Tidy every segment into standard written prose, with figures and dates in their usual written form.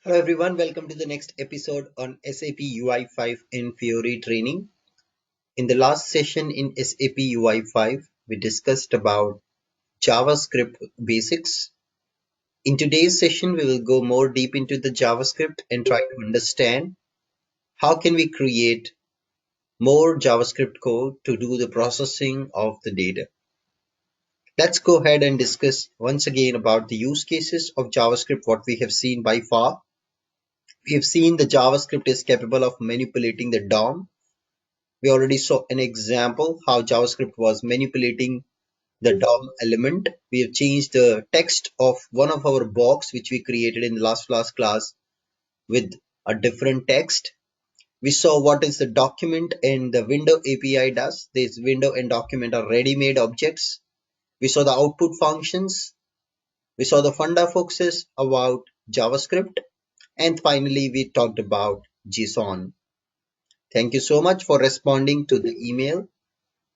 Hello everyone, welcome to the next episode on SAP UI5 in Fiori training. In the last session in SAP UI5, we discussed about JavaScript basics. In today's session, we will go more deep into the JavaScript and try to understand how can we create more JavaScript code to do the processing of the data. Let's go ahead and discuss once again about the use cases of JavaScript, what we have seen by far. We have seen the JavaScript is capable of manipulating the DOM. We already saw an example how JavaScript was manipulating the DOM element. We have changed the text of one of our box which we created in the last class with a different text. We saw what is the document and the window API does. This window and document are ready-made objects. We saw the output functions. We saw the funda focuses about JavaScript. And finally, we talked about JSON. Thank you so much for responding to the email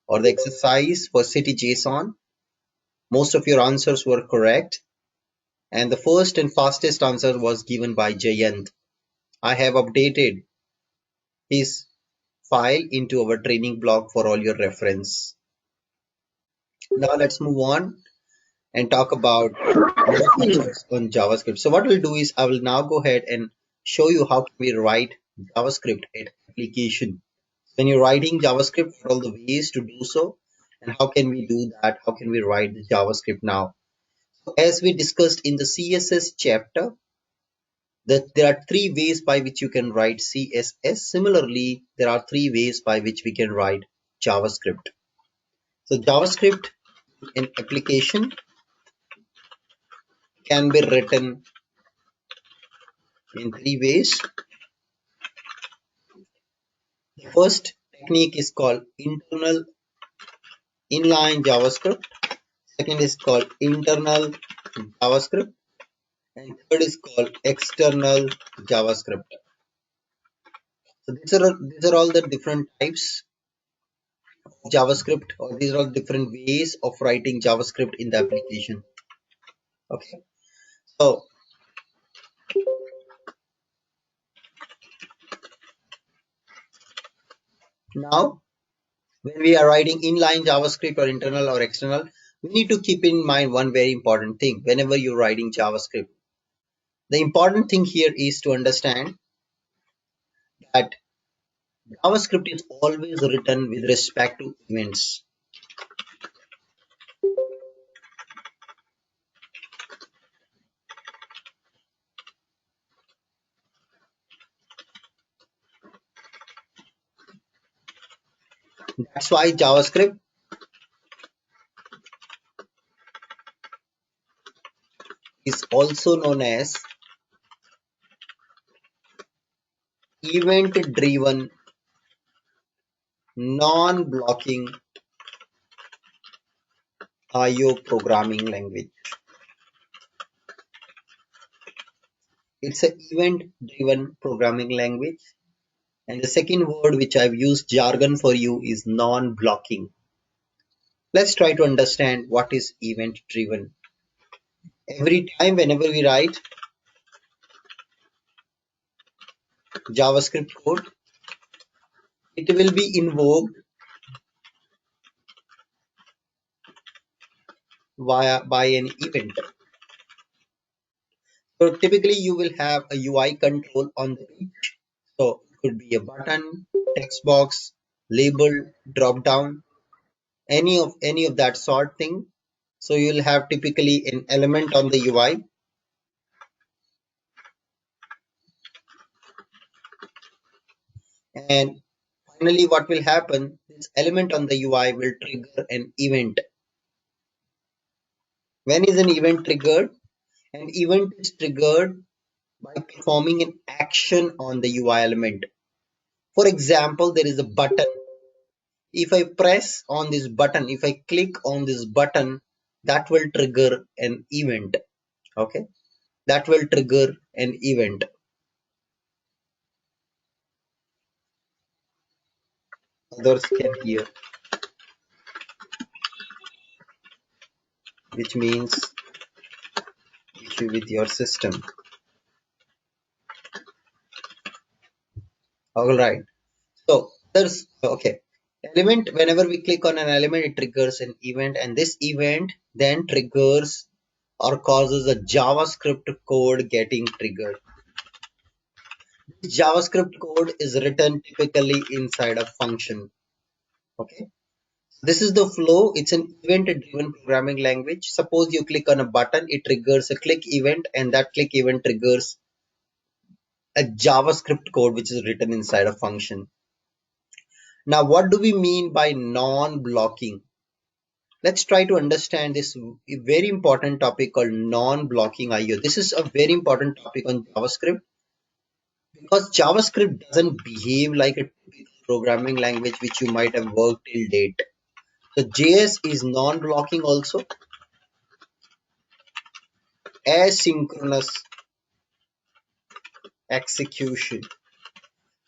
or the exercise for city JSON. Most of your answers were correct. And the first and fastest answer was given by Jayant. I have updated his file into our training blog for all your reference. Now let's move on and talk about more features on JavaScript. So what we'll do is I will now go ahead and show you how can we write JavaScript at application. When you're writing JavaScript, what are all the ways to do so, and how can we do that? How can we write the JavaScript now? So as we discussed in the CSS chapter, that there are three ways by which you can write CSS. Similarly, there are three ways by which we can write JavaScript. So JavaScript in application can be written in three ways. The first technique is called internal inline JavaScript. Second is called internal JavaScript. And third is called external JavaScript. So these are all the different types of JavaScript, or these are all different ways of writing JavaScript in the application. Okay. So now when we are writing inline JavaScript or internal or external, we need to keep in mind one very important thing whenever you're writing JavaScript. The important thing here is to understand that JavaScript is always written with respect to events. That's why JavaScript is also known as event-driven non-blocking IO programming language. It's an event-driven programming language. And the second word which I've used jargon for you is non-blocking. Let's try to understand what is event-driven. Every time whenever we write JavaScript code, it will be invoked by an event. So typically you will have a UI control on the page. So it could be a button, text box, label, drop down, any of that sort thing. So you'll have typically an element on the UI. And finally, what will happen? This element on the UI will trigger an event. When is an event triggered? An event is triggered by performing an action on the UI element. For example, there is a button. If I press on this button, if I click on this button, that will trigger an event. Okay, that will trigger an event. Others can hear, which means issue with your system. All right. So there's okay. Element, whenever we click on an element, it triggers an event, and this event then triggers or causes a JavaScript code getting triggered. JavaScript code is written typically inside a function. Okay. This is the flow. It's an event-driven programming language. Suppose you click on a button, it triggers a click event, and that click event triggers a JavaScript code which is written inside a function. Now, what do we mean by non-blocking? Let's try to understand this very important topic called non-blocking IO. This is a very important topic on JavaScript because JavaScript doesn't behave like a typical programming language which you might have worked till date. So JS is non-blocking also. Asynchronous execution.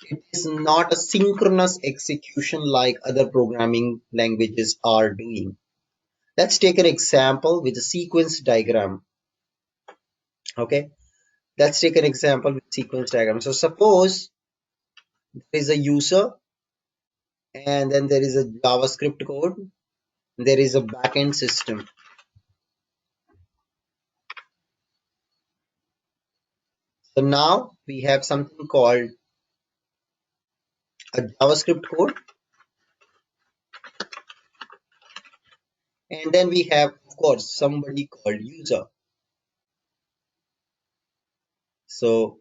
It is not a synchronous execution like other programming languages are doing. Let's take an example with a sequence diagram. Okay, let's take an example with sequence diagram. So suppose there is a user and then there is a JavaScript code. There is a backend system. So now we have something called a JavaScript code, and then we have, of course, somebody called user. So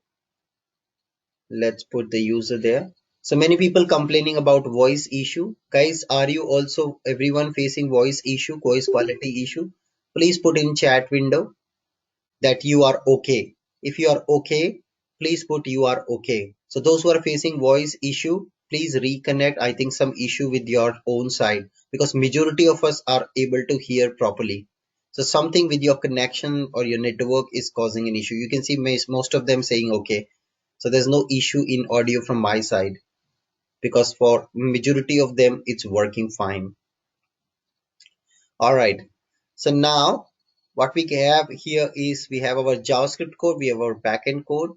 let's put the user there. So many people complaining about voice issue. Guys, are you also everyone facing voice issue, voice quality issue? Please put in chat window that you are okay. If you are okay, please put you are okay. So those who are facing voice issue, please reconnect. I think some issue with your own side because majority of us are able to hear properly. So something with your connection or your network is causing an issue. You can see most of them saying okay. So there's no issue in audio from my side because for majority of them it's working fine. All right. So now what we have here is we have our JavaScript code, we have our backend code,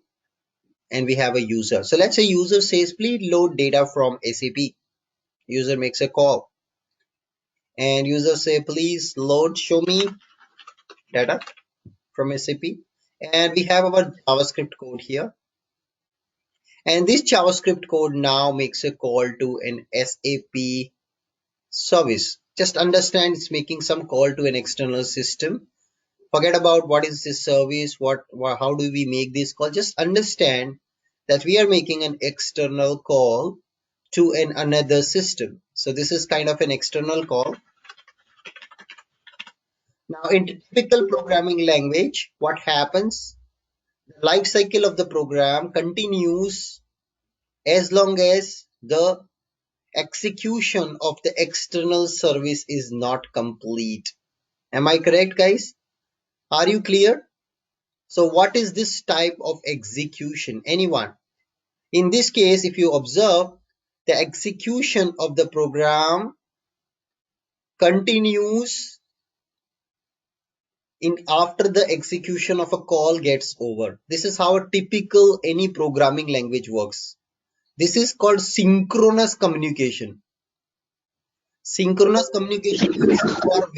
and we have a user. So let's say user says, please load data from SAP. User makes a call and user say, please load, show me data from SAP. And we have our JavaScript code here. And this JavaScript code now makes a call to an SAP service. Just understand it's making some call to an external system. Forget about what is this service, how do we make this call. Just understand that we are making an external call to another system. So this is kind of an external call. Now in typical programming language, what happens? The life cycle of the program continues as long as the execution of the external service is not complete. Am I correct, guys? Are you clear? So what is this type of execution? Anyone? In this case, if you observe, the execution of the program continues in after the execution of a call gets over. This is how a typical any programming language works. This is called synchronous communication. Synchronous communication means you are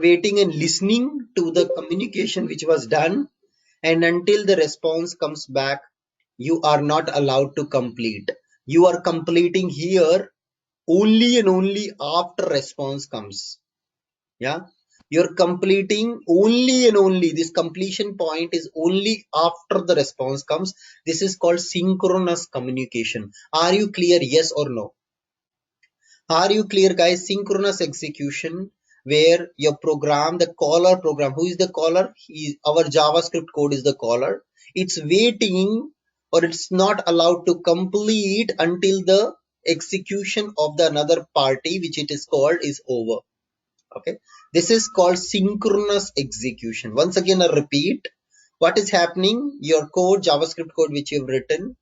waiting and listening to the communication which was done, and until the response comes back, you are not allowed to complete. You are completing here only and only after response comes. Yeah, you're completing only and only, this completion point is only after the response comes. This is called synchronous communication. Are you clear? Yes or no? Are you clear, guys? Synchronous execution, where your program, the caller program, who is the caller? Our JavaScript code is the caller. It's waiting, or it's not allowed to complete until the execution of the another party, which it is called, is over. Okay, this is called synchronous execution. Once again, I repeat, what is happening? Your code, JavaScript code which you've written,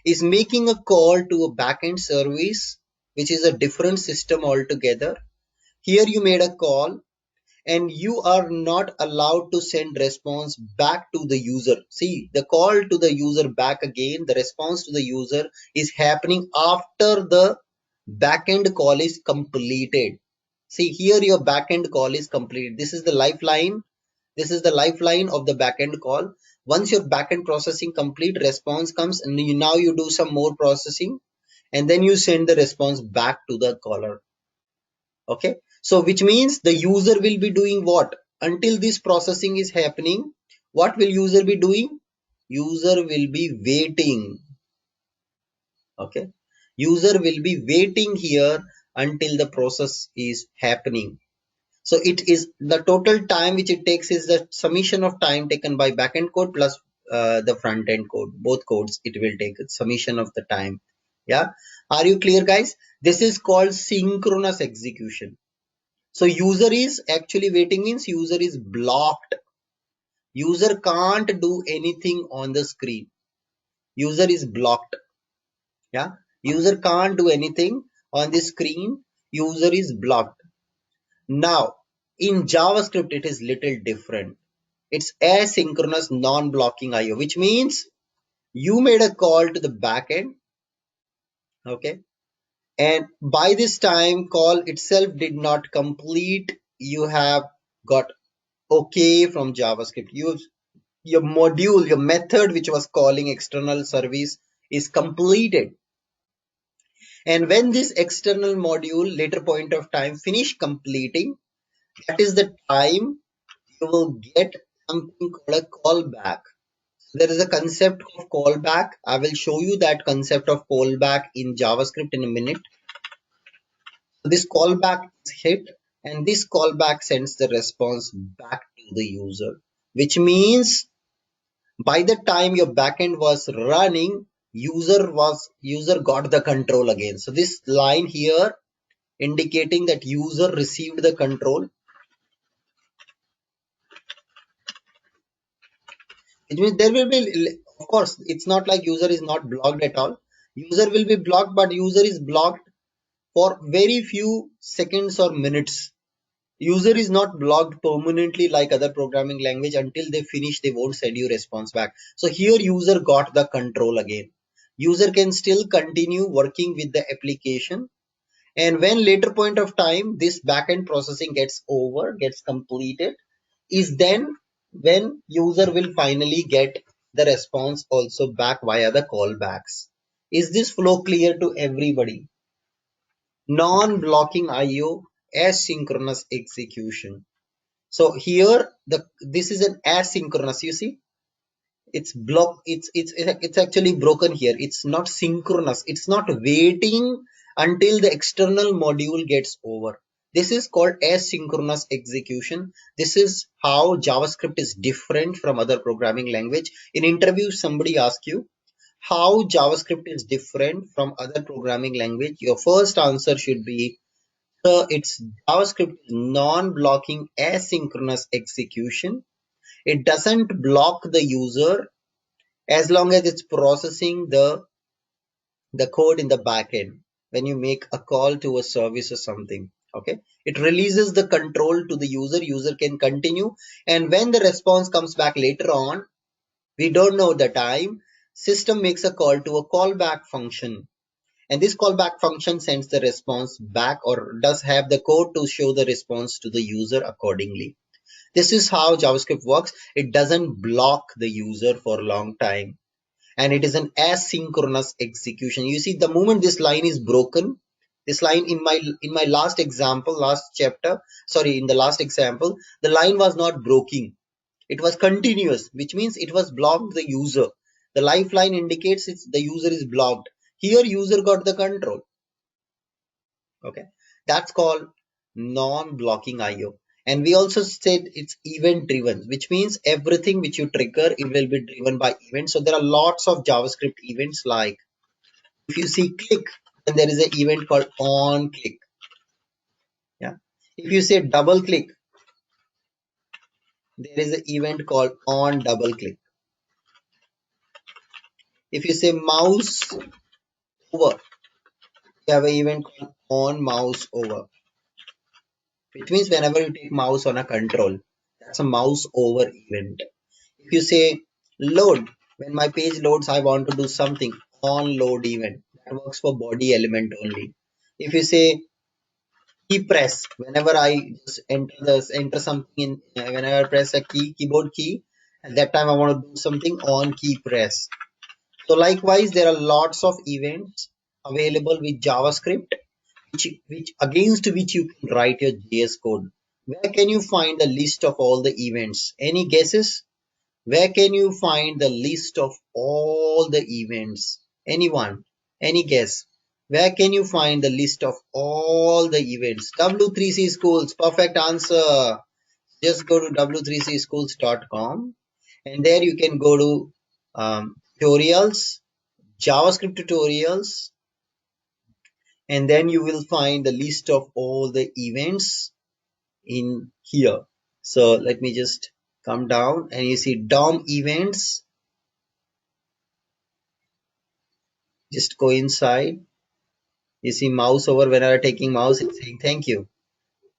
is making a call to a backend service which is a different system altogether. Here you made a call, and you are not allowed to send response back to the user. See, the call to the user back again, the response to the user is happening after the backend call is completed. See, here your backend call is completed. This is the lifeline. This is the lifeline of the backend call. Once your backend processing complete, response comes, and now you do some more processing, and then you send the response back to the caller. Okay, so which means the user will be doing what? Until this processing is happening, what will user be doing? User will be waiting. Okay, user will be waiting here until the process is happening. So it is the total time which it takes is the summation of time taken by backend code plus the front end code. Both codes it will take summation of the time. Yeah, are you clear, guys? This is called synchronous execution. So user is actually waiting means user is blocked. User can't do anything on the screen. User is blocked. Yeah, user can't do anything on the screen. User is blocked. Now in JavaScript it is little different. It's asynchronous non-blocking IO, which means you made a call to the backend. Okay, and by this time call itself did not complete. You have got okay from JavaScript. Your module, your method which was calling external service is completed. And when this external module later point of time finish completing, that is the time you will get something called a callback. There is a concept of callback. I will show you that concept of callback in JavaScript in a minute. This callback is hit and this callback sends the response back to the user, which means by the time your backend was running, user got the control again. So this line here indicating that user received the control. It means there will be, of course, it's not like user is not blocked at all. User will be blocked, but user is blocked for very few seconds or minutes. User is not blocked permanently like other programming language. Until they finish, they won't send you response back. So here user got the control again. User can still continue working with the application, and when later point of time this backend processing gets completed, is then when user will finally get the response also back via the callbacks. Is this flow clear to everybody? Non-blocking IO, asynchronous execution. So here this is an asynchronous. You see, it's actually broken here. It's not synchronous. It's not waiting until the external module gets over. This is called asynchronous execution. This is how JavaScript is different from other programming language. In interview, somebody asks you how JavaScript is different from other programming language. Your first answer should be, it's JavaScript non-blocking asynchronous execution. It doesn't block the user as long as it's processing the code in the backend. When you make a call to a service or something, okay, it releases the control to the user can continue, and when the response comes back later on, we don't know the time, system makes a call to a callback function, and this callback function sends the response back or does have the code to show the response to the user accordingly. This is how JavaScript works. It doesn't block the user for a long time, and it is an asynchronous execution. You see, the moment this line is broken, this line in my last example, last chapter, sorry, in the last example, the line was not broken. It was continuous, which means it was blocked the user. The lifeline indicates the user is blocked. Here user got the control. Okay, that's called non-blocking IO. And we also said it's event driven, which means everything which you trigger, it will be driven by events. So there are lots of JavaScript events, like if you see click, then there is an event called on click. Yeah. If you say double click, there is an event called on double click. If you say mouse over, you have an event called on mouse over. which means whenever you take mouse on a control, that's a mouse over event. If you say load, when my page loads, I want to do something on load event. That works for body element only. If you say key press, whenever I just enter something in, whenever I press a keyboard key, at that time I want to do something on key press. So likewise, there are lots of events available with JavaScript, which against which you can write your JS code. Where can you find the list of all the events? Any guesses? Where can you find the list of all the events? Anyone? Any guess? Where can you find the list of all the events? W3C Schools, perfect answer. Just go to w3cschools.com and there you can go to tutorials, JavaScript tutorials, and then you will find the list of all the events in here. So let me just come down and you see DOM events. Just go inside. You see mouse over. Whenever taking mouse, it's saying thank you.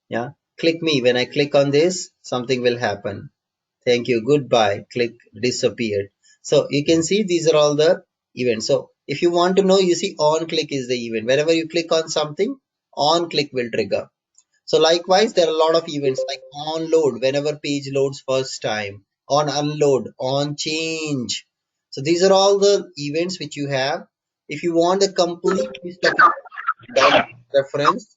Yeah. Click me. When I click on this, something will happen. Thank you. Goodbye. Click disappeared. So you can see these are all the events. So if you want to know, you see on click is the event. Whenever you click on something, on click will trigger. So likewise, there are a lot of events like on load, whenever page loads first time, on unload, on change. So these are all the events which you have. If you want a complete list of DOM reference,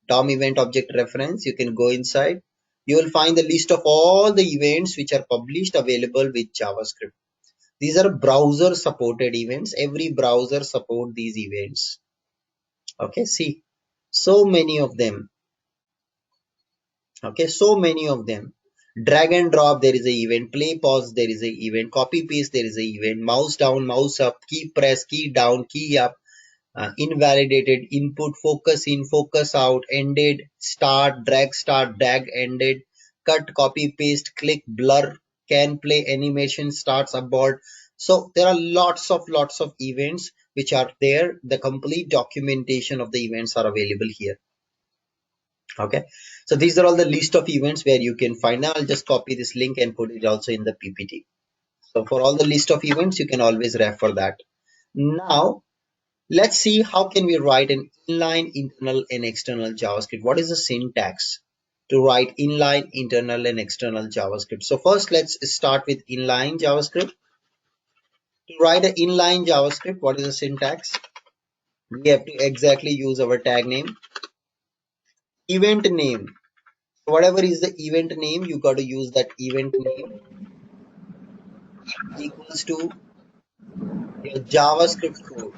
DOM event object reference, you can go inside. You will find the list of all the events which are published available with JavaScript. These are browser supported events. Every browser support these events. Okay, see, so many of them. Okay, so many of them. Drag and drop, there is a event. Play, pause, there is a event. Copy, paste, there is a event. Mouse down, mouse up. Key press, key down, key up. Invalidated, input, focus in, focus out, ended, start, drag, ended, cut, copy, paste, click, blur, can play, animation, starts, abort. So there are lots of events which are there. The complete documentation of the events are available here. Okay, so these are all the list of events where you can find. Now I'll just copy this link and put it also in the PPT. So for all the list of events, you can always refer that. Now let's see how can we write an inline internal and external JavaScript. What is the syntax to write inline internal and external JavaScript? So first let's start with inline JavaScript. To write an inline JavaScript, what is the syntax? We have to exactly use our tag name, event name. Whatever is the event name, you got to use that event name equals to your JavaScript code.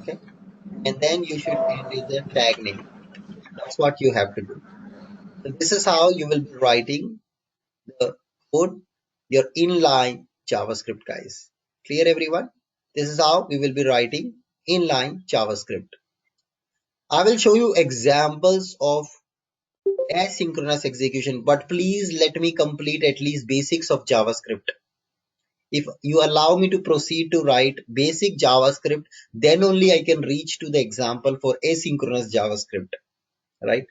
Okay, and then you should enter the tag name. That's what you have to do. So this is how you will be writing the code, your inline JavaScript, guys. Clear, everyone? This is how we will be writing inline JavaScript. I will show you examples of asynchronous execution, but please let me complete at least basics of JavaScript. If you allow me to proceed to write basic JavaScript, then only I can reach to the example for asynchronous JavaScript, right?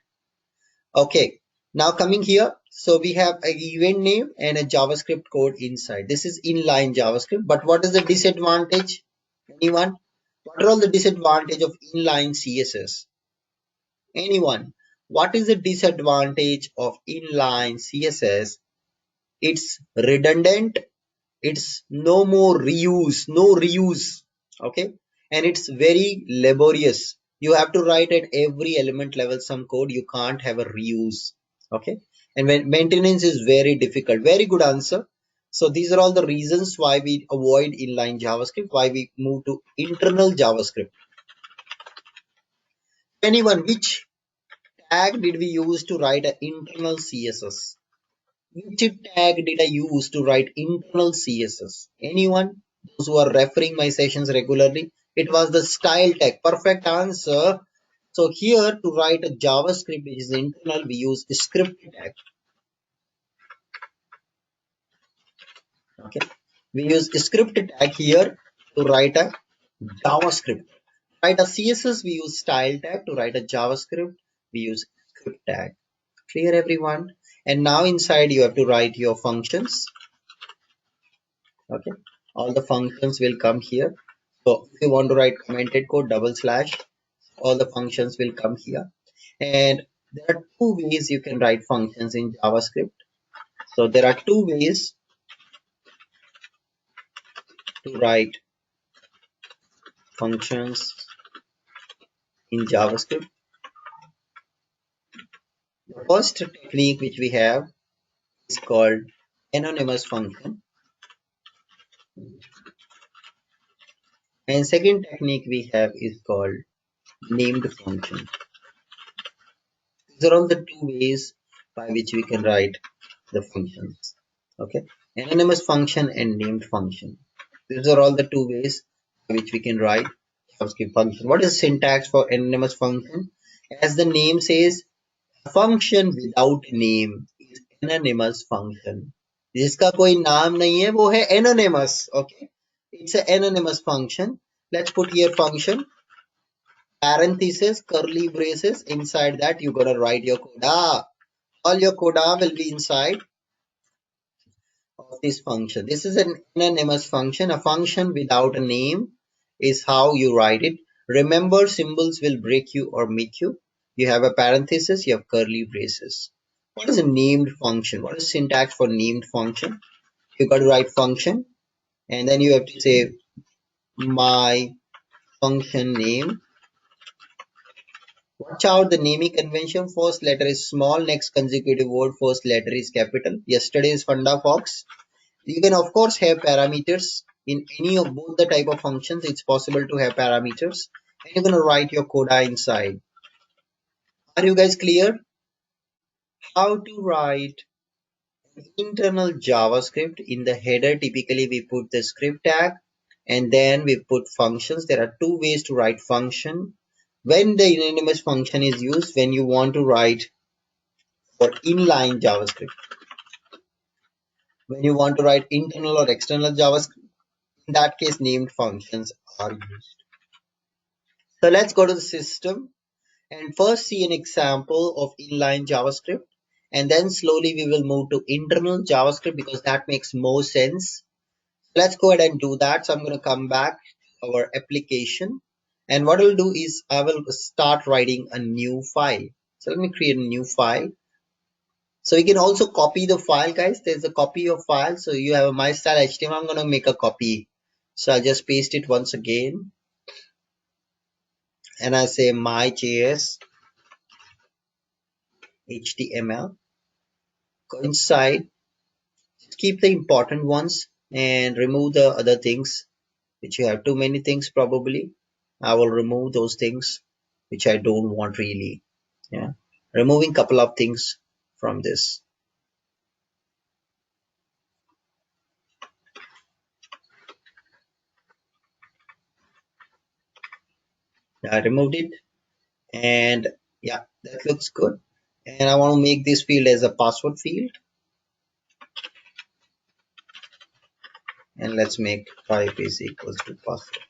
Okay, now coming here, so we have an event name and a JavaScript code inside. This is inline JavaScript, but what is the disadvantage? Anyone? What are all the disadvantage of inline CSS? Anyone? What is the disadvantage of inline CSS? It's redundant. It's no more reuse, no reuse. Okay, and it's very laborious. You have to write at every element level some code. You can't have a reuse. Okay, and when maintenance is very difficult. Very good answer. So these are all the reasons why we avoid inline JavaScript, why we move to internal JavaScript. Anyone, which tag did we use to write an internal CSS? Which tag did I use to write internal CSS? Anyone? Those who are referring my sessions regularly? It was the style tag. Perfect answer. So here to write a JavaScript which is internal, we use script tag. Okay. We use script tag here to write a JavaScript. write a CSS, we use style tag. To write a JavaScript, we use script tag. Clear, everyone? And now inside you have to write your functions. Okay, all the functions will come here. So if you want to write commented code, /, all the functions will come here. And there are two ways you can write functions in JavaScript. So there are two ways to write functions in JavaScript. The first technique which we have is called anonymous function, and second technique we have is called named function. These are all the two ways by which we can write the functions. Okay, anonymous function and named function. These are all the two ways by which we can write JavaScript function. What is syntax for anonymous function? As the name says, a function without name is anonymous function. जिसका कोई नाम नहीं है वो है anonymous. Okay, it's an anonymous function. Let's put here function, parenthesis, curly braces. Inside that you gotta write your coda. All your coda will be inside of this function. This is an anonymous function. A function without a name is how you write it. Remember, symbols will break you or make you. You have a parenthesis, you have curly braces. What is a named function? What is syntax for named function? You got to write function, and then you have to say my function name. Watch out the naming convention. First letter is small, next consecutive word, first letter is capital. Yesterday is Funda Fox. You can of course have parameters in any of both the type of functions. It's possible to have parameters, and you're going to write your coda inside. Are you guys clear how to write internal JavaScript? In the header typically we put the script tag and then we put functions. There are two ways to write function. When the anonymous function is used, when you want to write for inline JavaScript, when you want to write internal or external JavaScript, in that case named functions are used. So let's go to the system and first see an example of inline JavaScript, and then slowly we will move to internal JavaScript because that makes more sense. Let's go ahead and do that. So I'm going to come back to our application, and what I'll do is I will start writing a new file. So let me create a new file. So you can also copy the file, guys. There's a copy of file. So you have a my style HTML. I'm going to make a copy. So I'll just paste it once again. And I say my JS HTML. Go inside, keep the important ones and remove the other things which you have too many things probably. I will remove those things which I don't want really. Yeah, removing couple of things from this. I removed it, and yeah, that looks good. And I want to make this field as a password field, and let's make type is equals to password.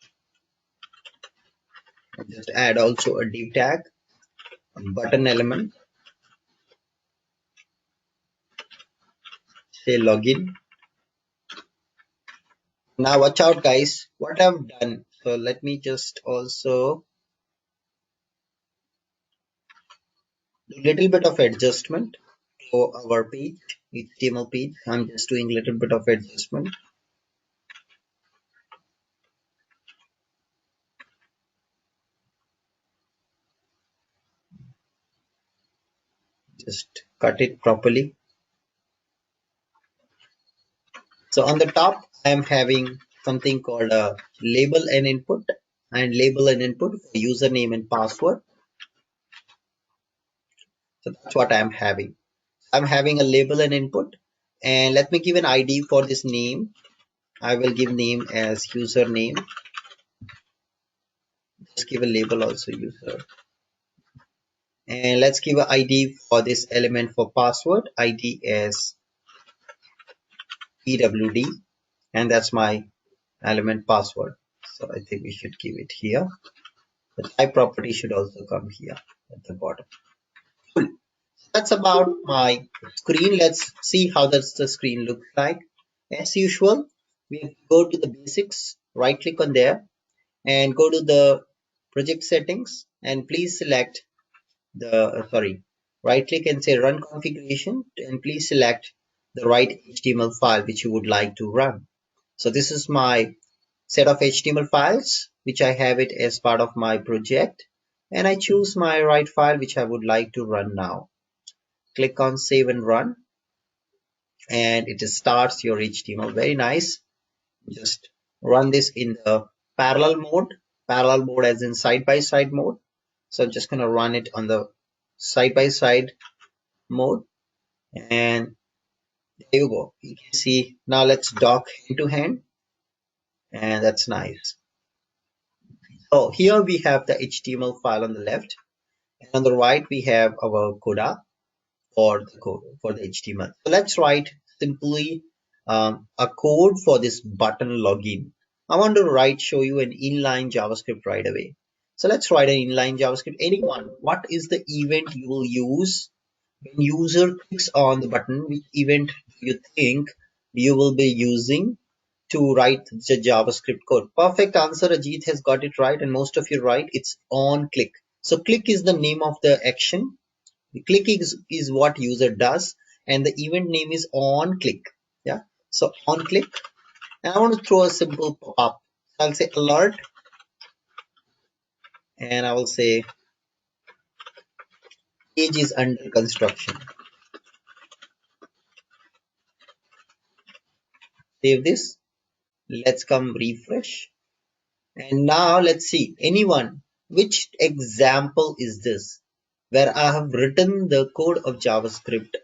And just add also a div tag, a button element, say login. Now watch out guys, what I've done. So let me just also do a little bit of adjustment for our page, HTML page. I'm just doing a little bit of adjustment. Just cut it properly. So on the top, I am having something called a label and input, and label and input for username and password. So that's what I'm having. I'm having a label and input, and let me give an ID for this name. I will give name as username. Just give a label also user. And let's give an ID for this element for password. ID as PWD, and that's my element password. So I think we should give it here. The type property should also come here at the bottom. Cool. That's about my screen. Let's see how does the screen look like. As usual, we go to the basics, right click on there and go to the project settings and please select the right click and say run configuration and please select the right HTML file which you would like to run. So this is my set of HTML files which I have it as part of my project, and I choose my right file which I would like to run now. Click on save and run and it starts your HTML. Very nice. Just run this in the parallel mode as in side by side mode. So I'm just gonna run it on the side by side mode, and there you go. You can see now. Let's dock hand to hand, and that's nice. So here we have the HTML file on the left, and on the right we have our coda for the code for the HTML. So let's write simply a code for this button login. I want to show you an inline JavaScript right away. So let's write an inline JavaScript. Anyone, what is the event you will use when user clicks on the button? Which event do you think you will be using to write the JavaScript code? Perfect answer. Ajit has got it right, and most of you right. It's on click. So click is the name of the action. The click is what user does, and the event name is on click. Yeah. So on click, and I want to throw a simple pop-up. I'll say alert, and I will say page is under construction. Save this. Let's come refresh. And now let's see, anyone, which example is this where I have written the code of JavaScript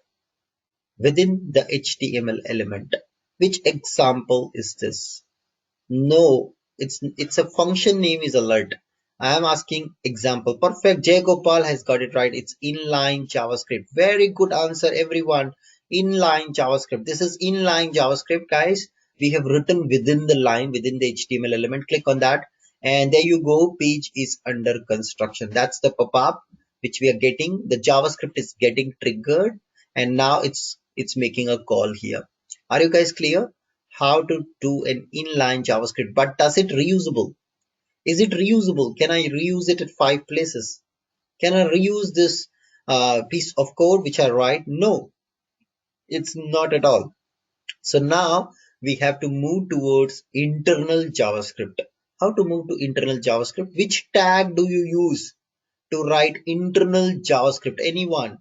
within the HTML element? Which example is this? No, it's a function name is alert. I am asking example. Perfect. Jay Gopal has got it right. It's inline JavaScript. Very good answer, everyone. Inline JavaScript. This is inline JavaScript, guys. We have written within the line, within the HTML element. Click on that, and there you go. Page is under construction. That's the pop-up which we are getting. The JavaScript is getting triggered, and now it's making a call here. Are you guys clear? How to do an inline JavaScript, but does it reusable? Is it reusable? Can I reuse it at 5 places? Can I reuse this piece of code which I write? No, it's not at all. So now we have to move towards internal JavaScript. How to move to internal JavaScript? Which tag do you use to write internal JavaScript? Anyone?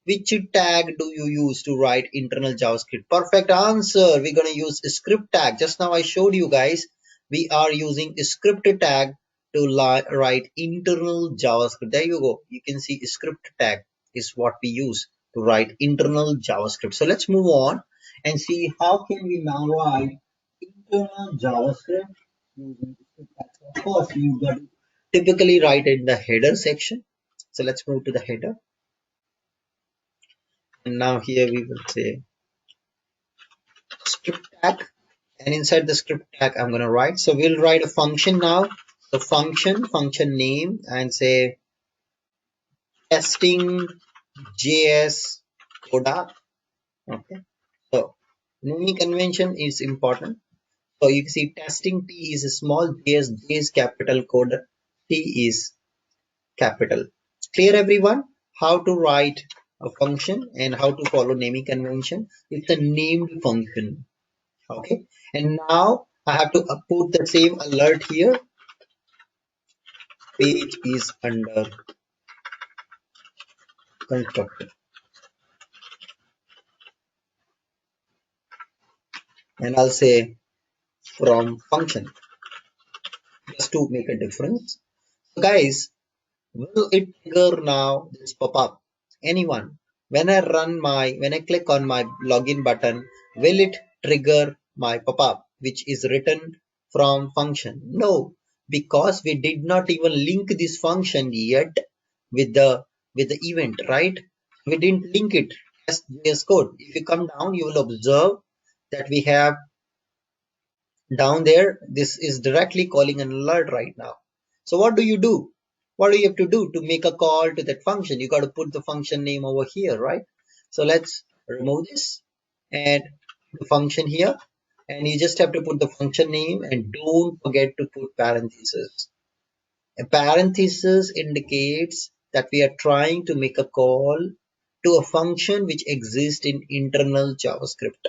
Which tag do you use to write internal JavaScript? Perfect answer. We're going to use a script tag. Just now I showed you guys, we are using a script tag to write internal JavaScript. There you go. You can see a script tag is what we use to write internal JavaScript. So let's move on and see how can we now write internal JavaScript using script tags. Of course, you got to typically write in the header section. So let's move to the header. And now here we will say script tag, and inside the script tag I'm going to write, so we'll write a function now. So function name, and say testing JS coda. Okay, so naming convention is important. So you can see testing T is a small, JS J is capital, coda T is capital. Clear, everyone? How to write a function and how to follow naming convention? It's a named function. Okay, and now I have to put the same alert here. Page is under construction, and I'll say from function just to make a difference. So guys, will it trigger now this pop-up? Anyone? When I click on my login button, will it trigger my pop-up which is written from function? No, because we did not even link this function yet with the event, right? We didn't link it as JS code. If you come down, you will observe that we have down there, this is directly calling an alert right now. So what do you do? What do you have to do to make a call to that function? You got to put the function name over here, right? So let's remove this and the function here, and you just have to put the function name, and don't forget to put parentheses. A parenthesis indicates that we are trying to make a call to a function which exists in internal JavaScript.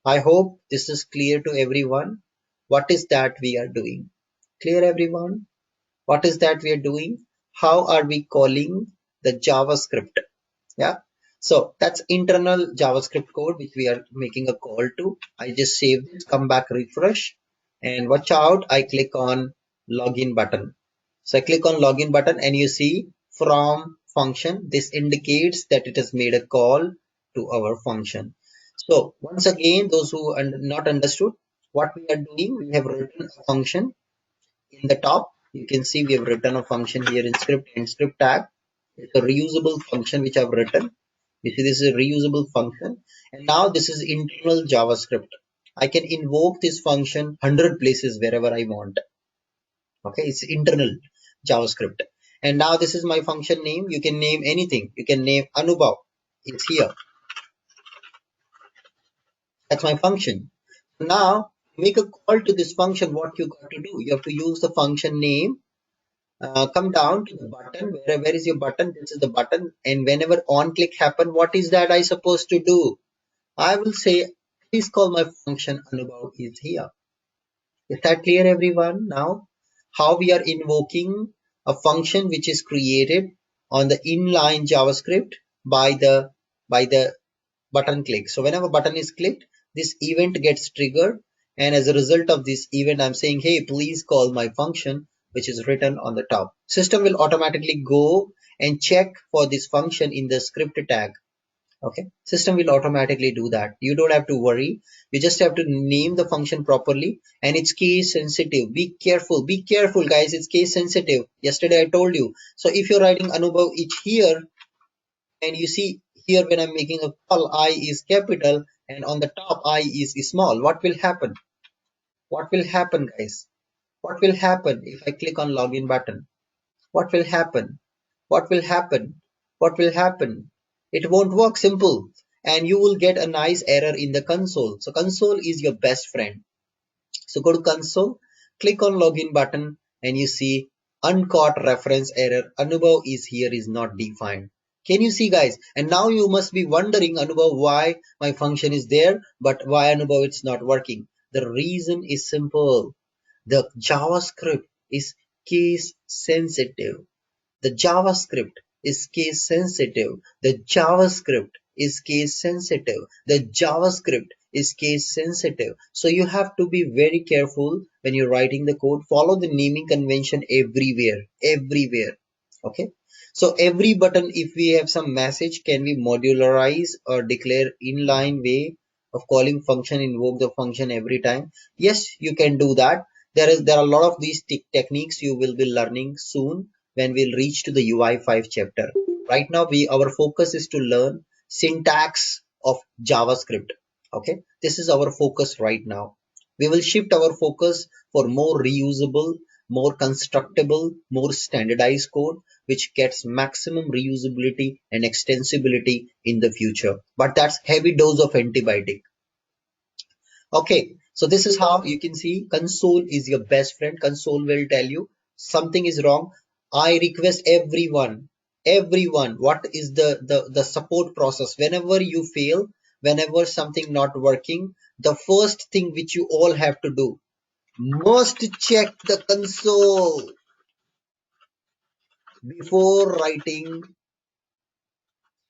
I hope this is clear to everyone. What is that we are doing? Clear, everyone? What is that we are doing? How are we calling the JavaScript? Yeah. So that's internal JavaScript code which we are making a call to. I just save this, come back, refresh, and watch out. I click on login button. So I click on login button and you see from function. This indicates that it has made a call to our function. So once again, those who are not understood what we are doing, we have written a function in the top. You can see we have written a function here in script and script tag. It's a reusable function which I've written. You see this is a reusable function, and now this is internal JavaScript. I can invoke this function 100 places wherever I want. Okay, it's internal JavaScript. And now this is my function name. You can name anything. You can name Anubhav. It's here. That's my function. Now make a call to this function. What you got to do? You have to use the function name. Come down to the button. Where is your button? This is the button. And whenever on click happen, what is that I supposed to do? I will say, please call my function Anubhav is here. Is that clear, everyone? Now, how we are invoking a function which is created on the inline JavaScript by the button click. So whenever button is clicked, this event gets triggered, and as a result of this event, I'm saying, hey, please call my function, which is written on the top. System will automatically go and check for this function in the script tag. Okay, system will automatically do that. You don't have to worry. You just have to name the function properly, and it's case sensitive. Be careful guys, it's case sensitive. Yesterday I told you. So if you're writing Anubhav each here, and you see here when I'm making a call, I is capital and on the top I is small, what will happen? What will happen, guys? What will happen if I click on login button? What will happen? What will happen? What will happen? It won't work. Simple. And you will get a nice error in the console. So console is your best friend. So go to console, click on login button, and you see uncaught reference error. Anubhav is here is not defined. Can you see, guys? And now you must be wondering, Anubhav, why my function is there, but why Anubhav it's not working. The reason is simple. The JavaScript is case sensitive. The JavaScript is case sensitive. The JavaScript is case sensitive. The JavaScript is case sensitive. So you have to be very careful when you're writing the code. Follow the naming convention everywhere, everywhere. Okay. So every button, if we have some message, can we modularize or declare inline way of calling function, invoke the function every time? Yes, you can do that. There are a lot of these techniques you will be learning soon when we'll reach to the UI5 chapter. Right now, our focus is to learn syntax of JavaScript. Okay, this is our focus right now. We will shift our focus for more reusable, more constructible, more standardized code, which gets maximum reusability and extensibility in the future. But that's heavy dose of antibiotic. Okay, so this is how you can see console is your best friend. Console will tell you something is wrong. I request everyone, what is the support process? Whenever you fail, whenever something not working, the first thing which you all have to do, must check the console before writing,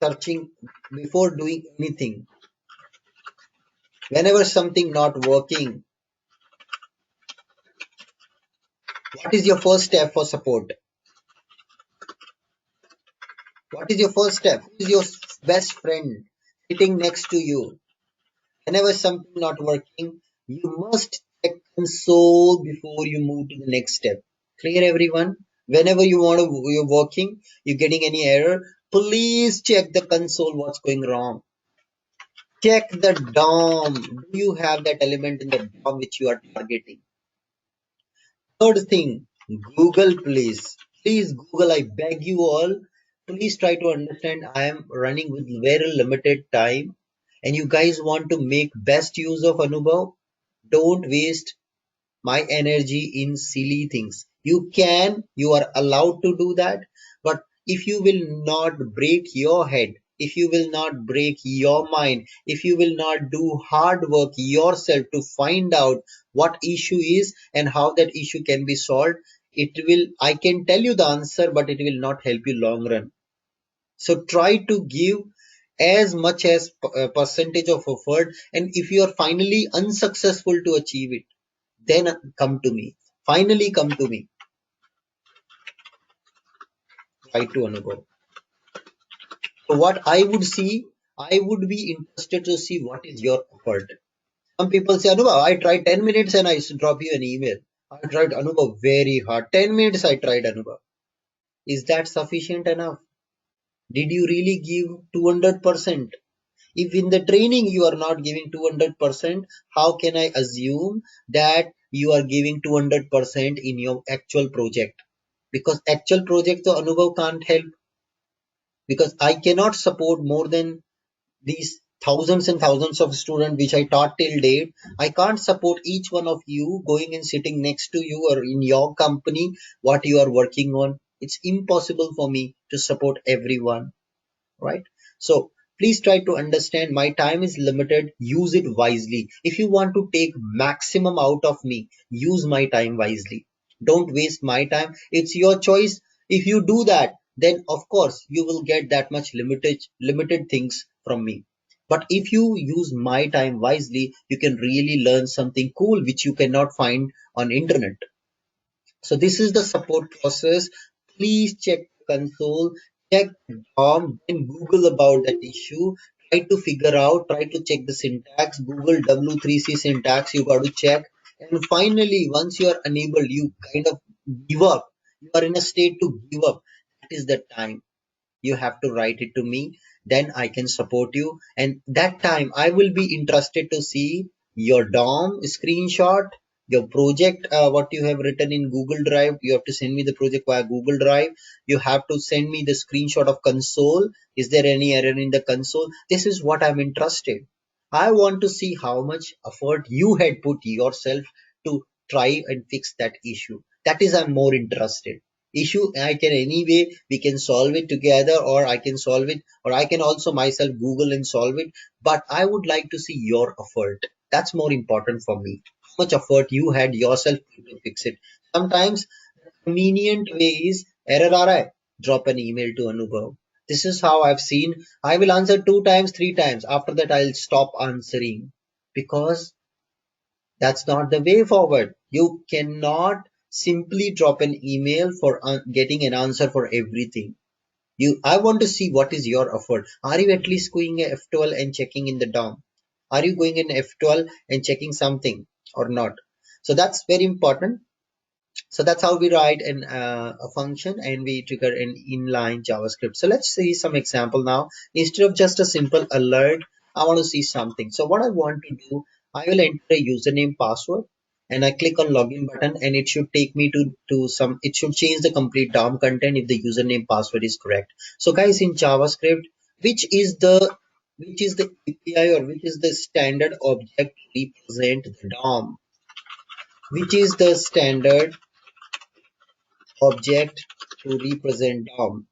searching, before doing anything. Whenever something not working, what is your first step for support? What is your first step? Who is your best friend sitting next to you? Whenever something not working, you must check console before you move to the next step. Clear, everyone? Whenever you're working, you're getting any error, please check the console what's going wrong. Check the DOM. Do you have that element in the DOM which you are targeting? Third thing, Google please. Please Google, I beg you all, please try to understand I am running with very limited time and you guys want to make best use of Anubhav. Don't waste my energy in silly things. You are allowed to do that, but if you will not break your head, if you will not break your mind, if you will not do hard work yourself to find out what issue is and how that issue can be solved, I can tell you the answer, but it will not help you long run. So try to give as much as percentage of effort, and if you are finally unsuccessful to achieve it, then come to me. Finally come to me. Try to Anubhav. So what I would see, I would be interested to see what is your effort. Some people say, Anubhav, I tried 10 minutes and I drop you an email. I tried Anubhav very hard. 10 minutes I tried Anubhav. Is that sufficient enough? Did you really give 200%? If in the training you are not giving 200%, how can I assume that you are giving 200% in your actual project? Because actual project the Anubhav can't help, because I cannot support more than these thousands and thousands of students which I taught till date. I can't support each one of you going and sitting next to you or in your company what you are working on. It's impossible for me to support everyone, right? So please try to understand my time is limited. Use it wisely. If you want to take maximum out of me, use my time wisely. Don't waste my time. It's your choice. If you do that, then of course you will get that much limited things from me. But if you use my time wisely, you can really learn something cool which you cannot find on internet. So this is the support process. Please check the console, check the DOM, then Google about that issue. Try to figure out, try to check the syntax. Google W3C syntax, you got to check. And finally, once you are unable, you kind of give up. You are in a state to give up. That is the time you have to write it to me, then I can support you, and that time I will be interested to see your DOM screenshot, your project, what you have written in Google Drive. You have to send me the project via Google Drive. You have to send me the screenshot of console. Is there any error in the console? This is what I'm interested. I want to see how much effort you had put yourself to try and fix that issue. That is I'm more interested. Issue I can anyway, we can solve it together, or I can solve it, or I can also myself Google and solve it, but I would like to see your effort. That's more important for me. How much effort you had yourself to fix it. Sometimes convenient way is error aa raha hai, drop an email to Anubhav. This is how I've seen. I will answer 2 times 3 times, after that I'll stop answering, because that's not the way forward. You cannot simply drop an email for getting an answer for everything. I want to see what is your effort. Are you at least going a F12 and checking in the DOM? Are you going in F12 and checking something or not? So that's very important. So that's how we write a function and we trigger an inline JavaScript. So let's see some example now. Instead of just a simple alert, I want to see something. So what I want to do, I will enter a username password and I click on login button, and it should take me to some, it should change the complete DOM content if the username password is correct. So guys, in JavaScript, which is the API, or which is the standard object to represent the DOM? Which is the standard object to represent DOM?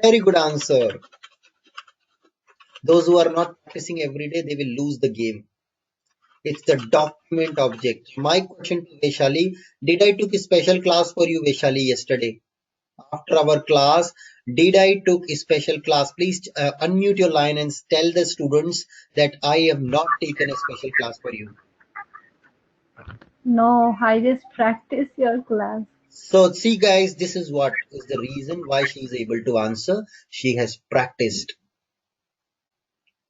Very good answer. Those who are not practicing every day, they will lose the game. It's the document object. My question to Vaishali, did I took a special class for you, Vaishali, yesterday? After our class, did I took a special class? Please unmute your line and tell the students that I have not taken a special class for you. No, I just practice your class. So see guys, this is what is the reason why she is able to answer. She has practiced.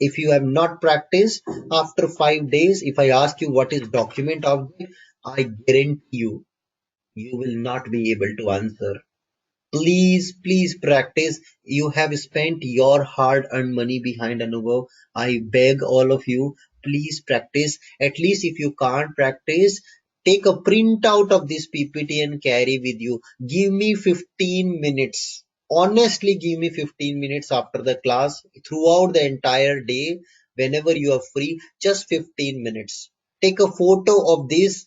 If you have not practiced, after 5 days, if I ask you what is document object, I guarantee you will not be able to answer. Please practice. You have spent your hard-earned money behind Anubhav. I beg all of you, please practice. At least if you can't practice, Take a printout of this PPT and carry with you. Give me 15 minutes. Honestly, give me 15 minutes after the class, throughout the entire day, whenever you are free, just 15 minutes. Take a photo of this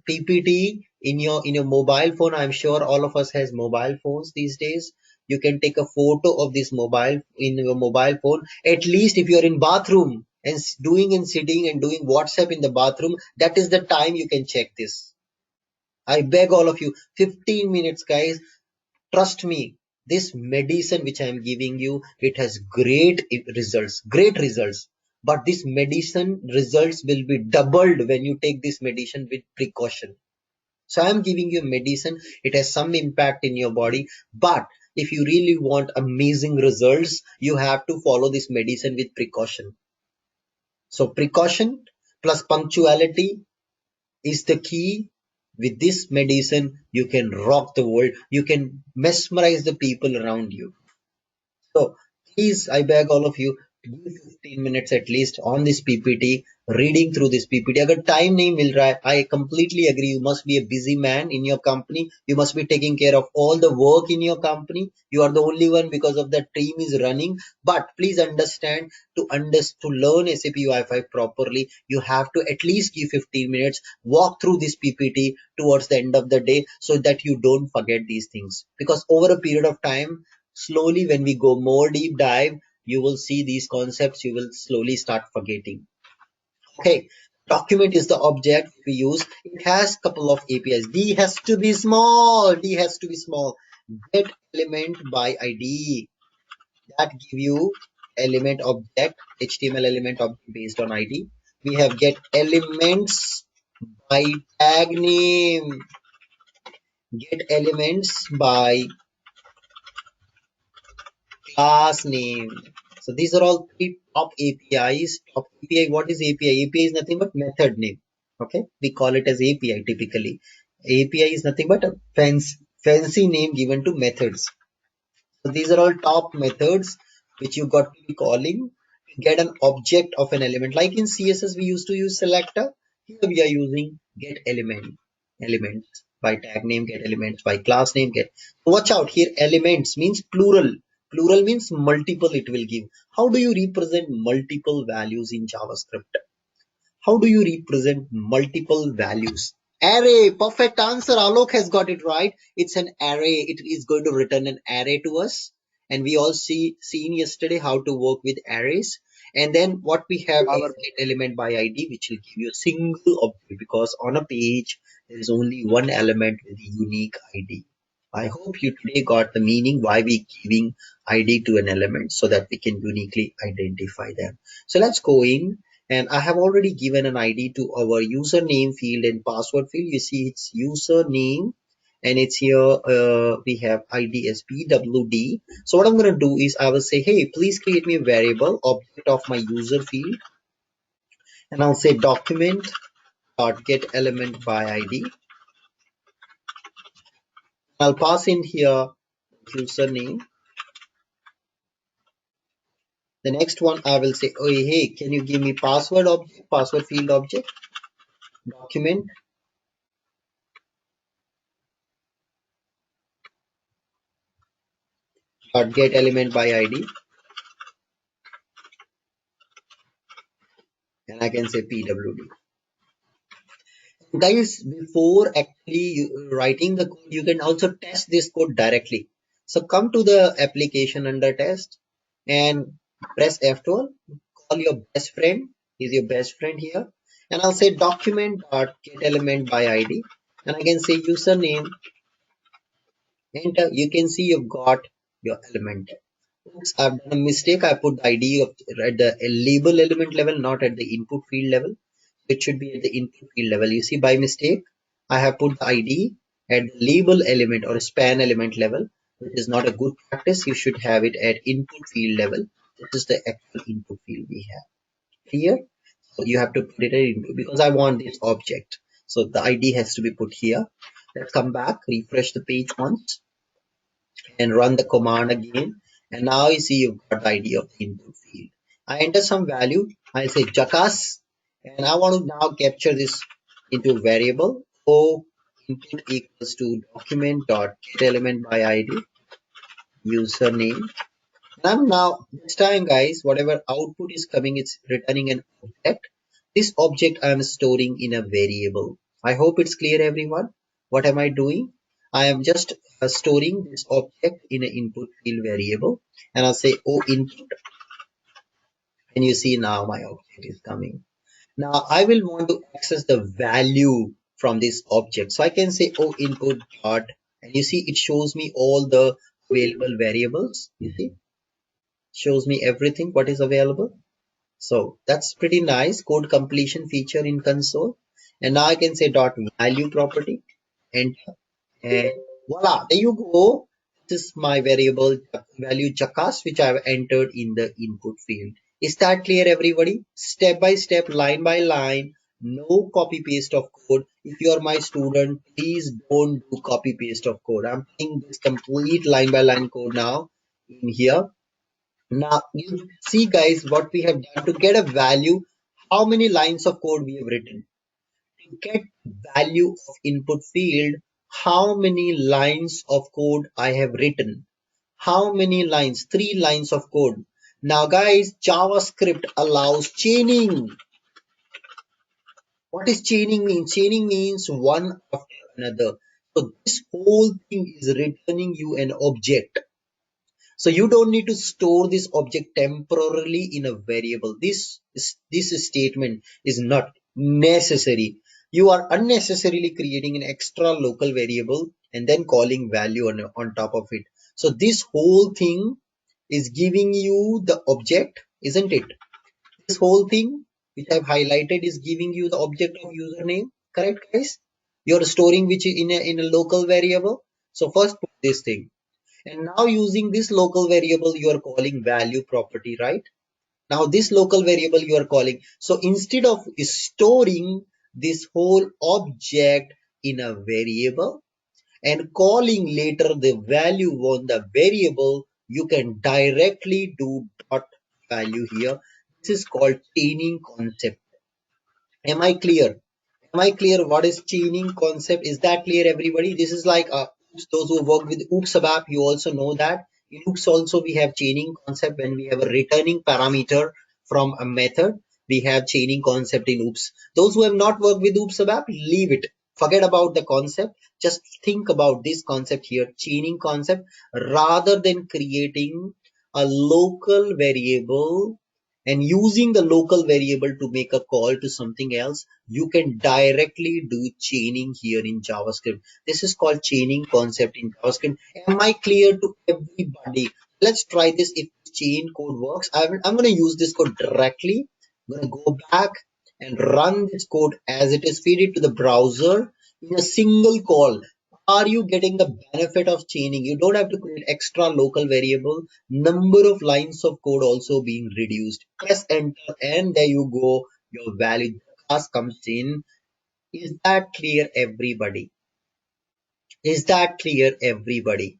PPT in your mobile phone. I'm sure all of us has mobile phones these days. You can take a photo of this mobile in your mobile phone. At least if you're in bathroom and doing and sitting and doing WhatsApp in the bathroom, that is the time you can check this. I beg all of you, 15 minutes, guys. Trust me, this medicine which I am giving you, it has great results. But this medicine results will be doubled when you take this medicine with precaution. So I am giving you medicine. It has some impact in your body, but if you really want amazing results, you have to follow this medicine with precaution. So precaution plus punctuality is the key. With this medicine, you can rock the world. You can mesmerize the people around you. So please, I beg all of you, give 15 minutes at least on this PPT, reading through this PPT. अगर time नहीं मिल रहा है, I completely agree. You must be a busy man in your company. You must be taking care of all the work in your company. You are the only one because of the team is running. But please understand, to learn SAP UI5 properly, you have to at least give 15 minutes, walk through this PPT towards the end of the day so that you don't forget these things. Because over a period of time, slowly when we go more deep dive, you will see these concepts, you will slowly start forgetting. Okay, document is the object we use. It has couple of APIs. D has to be small. D has to be small. Get element by ID. That give you element object, HTML element object based on ID. We have get elements by tag name. Get elements by class name. So these are all three top APIs. Top API, what is API? API is nothing but method name. Okay, we call it as API typically. API is nothing but a fancy name given to methods. So these are all top methods which you got to be calling to get an object of an element. Like in CSS, we used to use selector. Here we are using get elements by tag name, get elements by class name, get. So watch out here. Elements means plural. Plural means multiple it will give. How do you represent multiple values in JavaScript? How do you represent multiple values? Array, perfect answer. Alok has got it right. It's an array. It is going to return an array to us. And we all seen yesterday how to work with arrays. And then what we have is get element by ID, which will give you a single object because on a page, there is only one element with a unique ID. I hope you today got the meaning why we giving ID to an element so that we can uniquely identify them. So let's go in. And I have already given an ID to our username field and password field. You see it's username and it's here we have ID as PWD. So what I'm going to do is I will say, hey, please create me a variable object of my user field. And I'll say document dot get element by ID. I'll pass in here username. The next one I will say, oh, hey, can you give me password object, password field object, document dot get element by ID. And I can say PWD. Guys, before actually writing the code, you can also test this code directly. So come to the application under test and press F12. Call your best friend. He's your best friend here. And I'll say document dot get element by ID. And I can say username. Enter. You can see you've got your element. Oops, I've done a mistake. I put the ID of at the label element level, not at the input field level. It should be at the input field level. You see, by mistake, I have put the ID at the label element or span element level, which is not a good practice. You should have it at input field level. This is the actual input field we have here. So you have to put it in because I want this object. So the ID has to be put here. Let's come back, refresh the page once and run the command again. And now you see you've got the ID of the input field. I enter some value. I say Jackass and I want to now capture this into variable o input equals to document dot get element by id username. And now this time guys, whatever output is coming, it's returning an object. This object I am storing in a variable. I hope it's clear everyone. What am I doing? I am just storing this object in an input field variable, and I'll say o input, and you see now my object is coming. Now I will want to access the value from this object. So I can say o input dot, and you see it shows me all the available variables. You see, shows me everything what is available. So that's pretty nice code completion feature in console. And now I can say dot value property, enter, and voila, there you go. This is my variable value jakas which I have entered in the input field. Is that clear everybody? Step by step, line by line, no copy paste of code. If you are my student, please don't do copy paste of code. I'm putting this complete line by line code now in here. Now you see guys what we have done to get a value, how many lines of code we have written. To get value of input field, how many lines of code I have written. How many lines? 3 lines of code. Now guys, JavaScript allows chaining. What is chaining mean? Chaining means one after another. So this whole thing is returning you an object. So you don't need to store this object temporarily in a variable. This statement is not necessary. You are unnecessarily creating an extra local variable and then calling value on top of it. So this whole thing is giving you the object, isn't it? This whole thing which I've highlighted is giving you the object of username, correct guys? You're storing which in a local variable. So first put this thing. And now using this local variable, you are calling value property, right? Now this local variable you are calling. So instead of storing this whole object in a variable and calling later the value on the variable, you can directly do dot value here. This is called chaining concept. Am I clear? Am I clear what is chaining concept? Is that clear everybody? This is like those who work with Oops app, you also know that. In Oops also we have chaining concept when we have a returning parameter from a method. We have chaining concept in Oops. Those who have not worked with Oops app, leave it. Forget about the concept. Just think about this concept here, chaining concept, rather than creating a local variable and using the local variable to make a call to something else, you can directly do chaining here in JavaScript. This is called chaining concept in JavaScript. Am I clear to everybody? Let's try this. If chain code works, I'm going to use this code directly. I'm going to go back and run this code as it is, feed it to the browser in a single call. Are you getting the benefit of chaining? You don't have to create extra local variable. Number of lines of code also being reduced. Press enter and there you go. Your valid class comes in. Is that clear everybody? Is that clear everybody?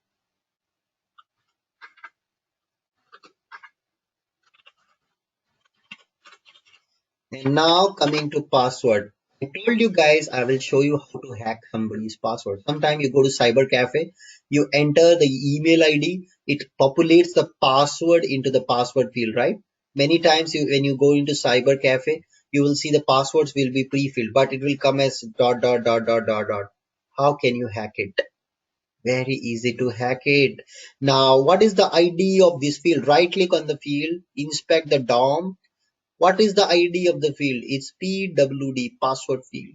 And now coming to password. I told you guys I will show you how to hack somebody's password. Sometime you go to cyber cafe, you enter the email ID, it populates the password into the password field, right? Many times when you go into cyber cafe, you will see the passwords will be pre-filled, but it will come as dot dot dot dot dot dot. How can you hack it? Very easy to hack it. Now, what is the ID of this field? Right click on the field, inspect the DOM. What is the ID of the field? It's PWD, password field.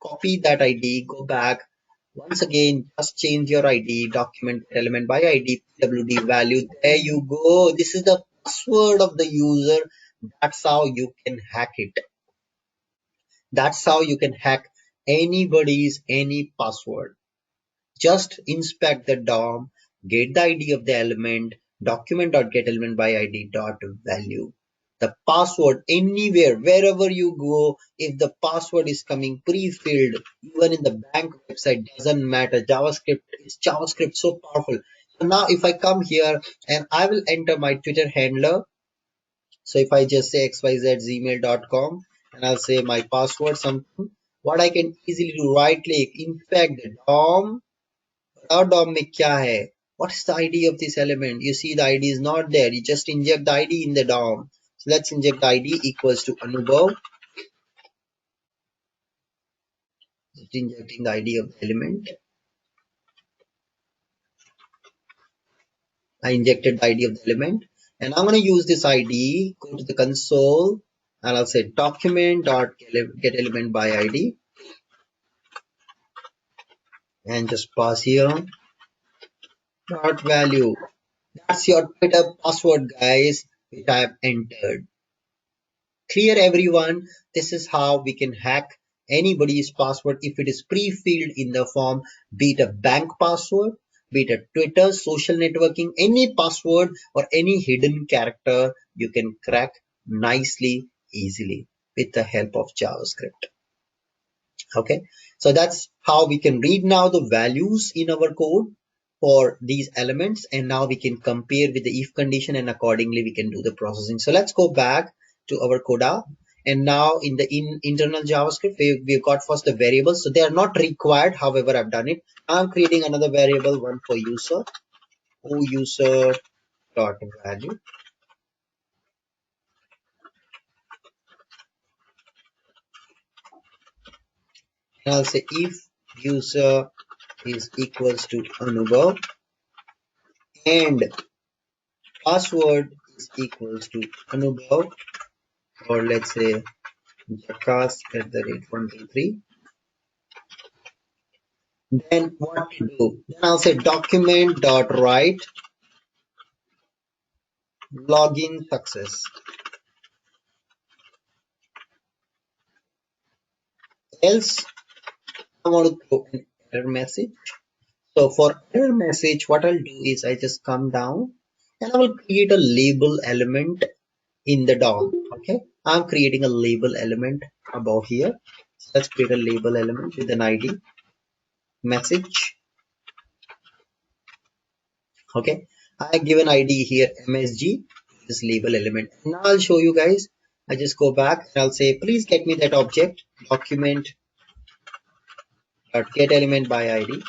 Copy that ID, go back. Once again, just change your ID, document element by ID, PWD value. There you go. This is the password of the user. That's how you can hack it. That's how you can hack anybody's any password. Just inspect the DOM, get the ID of the element, document.getElement by ID dot value. The password anywhere, wherever you go, if the password is coming pre-filled, even in the bank website, doesn't matter. JavaScript is JavaScript so powerful. So now if I come here and I will enter my Twitter handler. So if I just say xyz@gmail.com and I'll say my password something, what I can easily do, right click, infect the DOM. Our DOM में क्या है? What is the ID of this element? You see the ID is not there. You just inject the ID in the DOM. So let's inject the ID equals to Anubhav. Just injecting the ID of the element. I injected the ID of the element. And I'm going to use this ID, go to the console, and I'll say document dot get element by ID. And just pass here dot value. That's your Twitter password, guys, which I have entered. Clear, everyone. This is how we can hack anybody's password if it is pre-filled in the form, be it a bank password, be it a Twitter, social networking, any password or any hidden character you can crack nicely, easily with the help of JavaScript. Okay, so that's how we can read now the values in our code for these elements, and now we can compare with the if condition, and accordingly we can do the processing. So let's go back to our coda, and now in the internal JavaScript we've got first the variables, so they are not required, however I've done it. I'm creating another variable, one for user, user dot value, and I'll say if user is equals to Anubhav and password is equals to Anubhav, or let's say Jackass at the rate 123. Then what to do? Then I'll say document dot write login success. Else I want to throw an error message. So for error message, what I'll do is I just come down and I will create a label element in the DOM. Okay, I'm creating a label element above here. So let's create a label element with an ID message. Okay, I give an ID here MSG, this label element. Now I'll show you guys. I just go back and I'll say please get me that object, document dot get element by ID,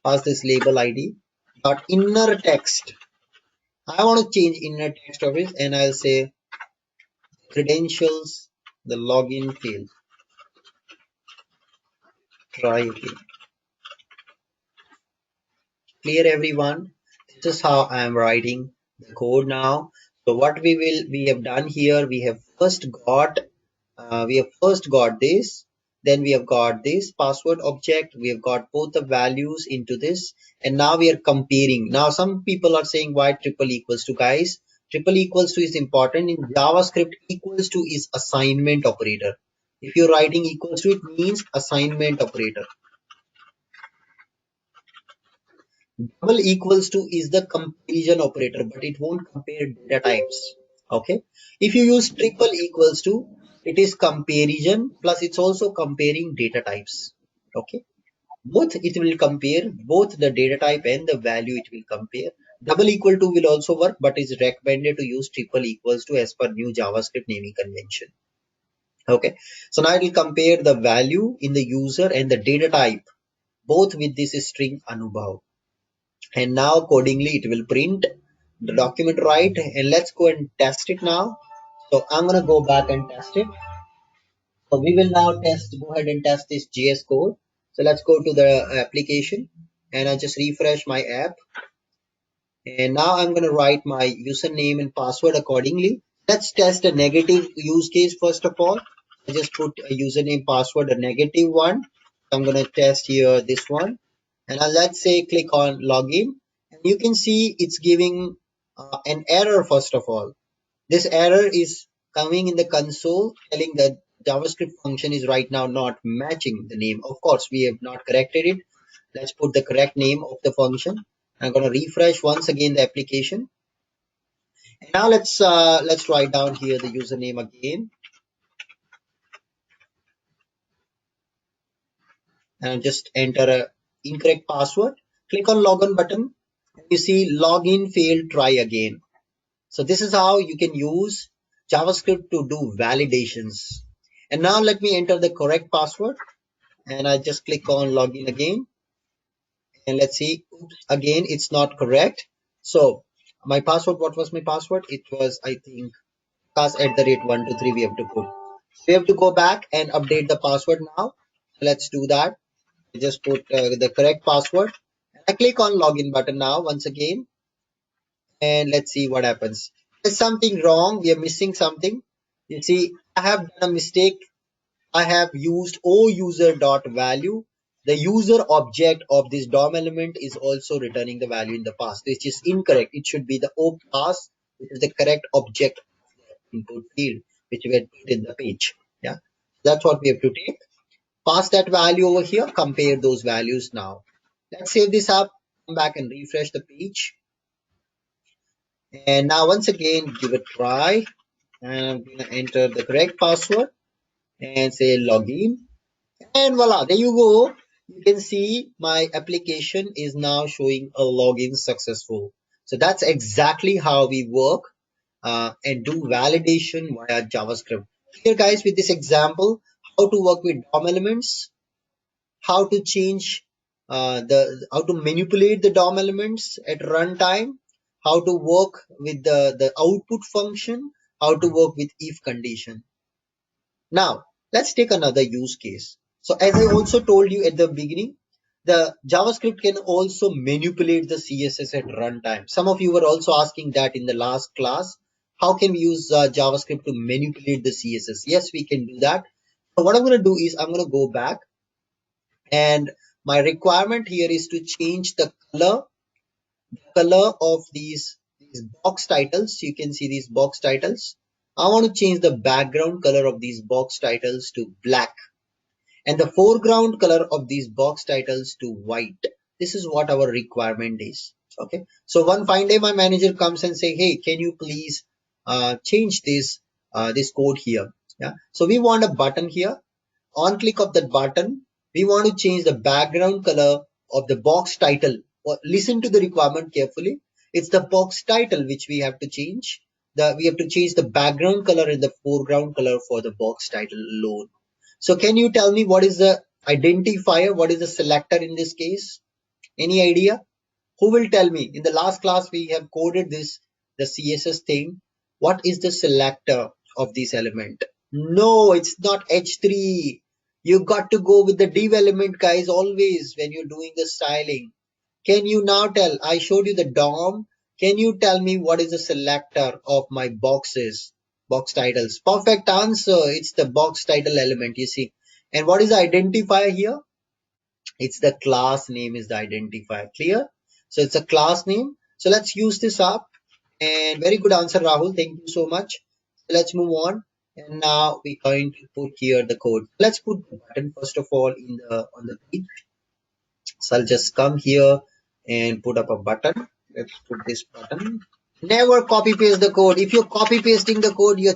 pass this label ID dot inner text. I want to change inner text of it, and I'll say credentials, the login field. Try again. Clear, everyone? This is how I am writing the code now. So what we have done here, we have first got this, then we have got this password object, we have got both the values into this, and now we are comparing. Now some people are saying why triple equals to, guys. Triple equals to is important in JavaScript. Equals to is assignment operator. If you're writing equals to, it means assignment operator. Double equals to is the comparison operator, but it won't compare data types. Okay. If you use triple equals to, it is comparison plus it's also comparing data types. Okay. Both it will compare, both the data type and the value it will compare. Double equal to will also work, but is recommended to use triple equals to as per new JavaScript naming convention. Okay. So now it will compare the value in the user and the data type, both with this string Anubhav. And now accordingly it will print the document right, and let's go and test it now. So I'm going to go back and test it. So we will now go ahead and test this JS code. So let's go to the application and I just refresh my app, and now I'm going to write my username and password accordingly. Let's test a negative use case first of all. I just put a username password, a negative one. I'm going to test here this one, and let's say click on login, and you can see it's giving an error. First of all, this error is coming in the console telling that JavaScript function is right now not matching the name. Of course, we have not corrected it. Let's put the correct name of the function. I'm going to refresh once again the application. And now let's write down here the username again, and just enter a incorrect password. Click on login button. You see login failed, try again. So this is how you can use JavaScript to do validations. And now let me enter the correct password, and I just click on login again, and let's see. Oops, again it's not correct. So my password, what was my password? It was, I think, class@123 we have to put. We have to go back and update the password now. Let's do that. I just put the correct password. I click on login button now once again, and let's see what happens. There's something wrong. We are missing something. You see, I have done a mistake. I have used ouser.value. The user object of this DOM element is also returning the value in the past, which is incorrect. It should be the O class, which is the correct object input field, which we had put in the page. Yeah, that's what we have to take. Pass that value over here. Compare those values now. Let's save this up. Come back and refresh the page. And now once again, give it a try. And I'm going to enter the correct password and say login. And voila, there you go. You can see my application is now showing a login successful. So that's exactly how we work and do validation via JavaScript. Here guys, with this example, how to work with DOM elements, how to change how to manipulate the DOM elements at runtime, how to work with the output function, how to work with if condition. Now, let's take another use case. So as I also told you at the beginning, the JavaScript can also manipulate the CSS at runtime. Some of you were also asking that in the last class. How can we use JavaScript to manipulate the CSS? Yes, we can do that. So what I'm going to do is I'm going to go back, and my requirement here is to change the color of these box titles. You can see these box titles. I want to change the background color of these box titles to black and the foreground color of these box titles to white. This is what our requirement is. Okay. So one fine day my manager comes and say, hey, can you please change this code here? Yeah. So we want a button here. On click of that button, we want to change the background color of the box title. Listen to the requirement carefully. It's the box title which we have to change. We have to change the background color and the foreground color for the box title alone. So can you tell me what is the identifier? What is the selector in this case? Any idea? Who will tell me? In the last class, we have coded this, the CSS thing. What is the selector of this element? No, it's not H3. You got to go with the div element, guys, always when you're doing the styling. Can you now tell? I showed you the DOM. Can you tell me what is the selector of my boxes, box titles? Perfect answer. It's the box title element, you see. And what is the identifier here? It's the class name is the identifier. Clear? So it's a class name. So let's use this up. And very good answer, Rahul. Thank you so much. So let's move on. And now we're going to put here the code. Let's put the button first of all in the on the page. So I'll just come here and put up a button. Let's put this button. Never copy paste the code. If you're copy pasting the code, you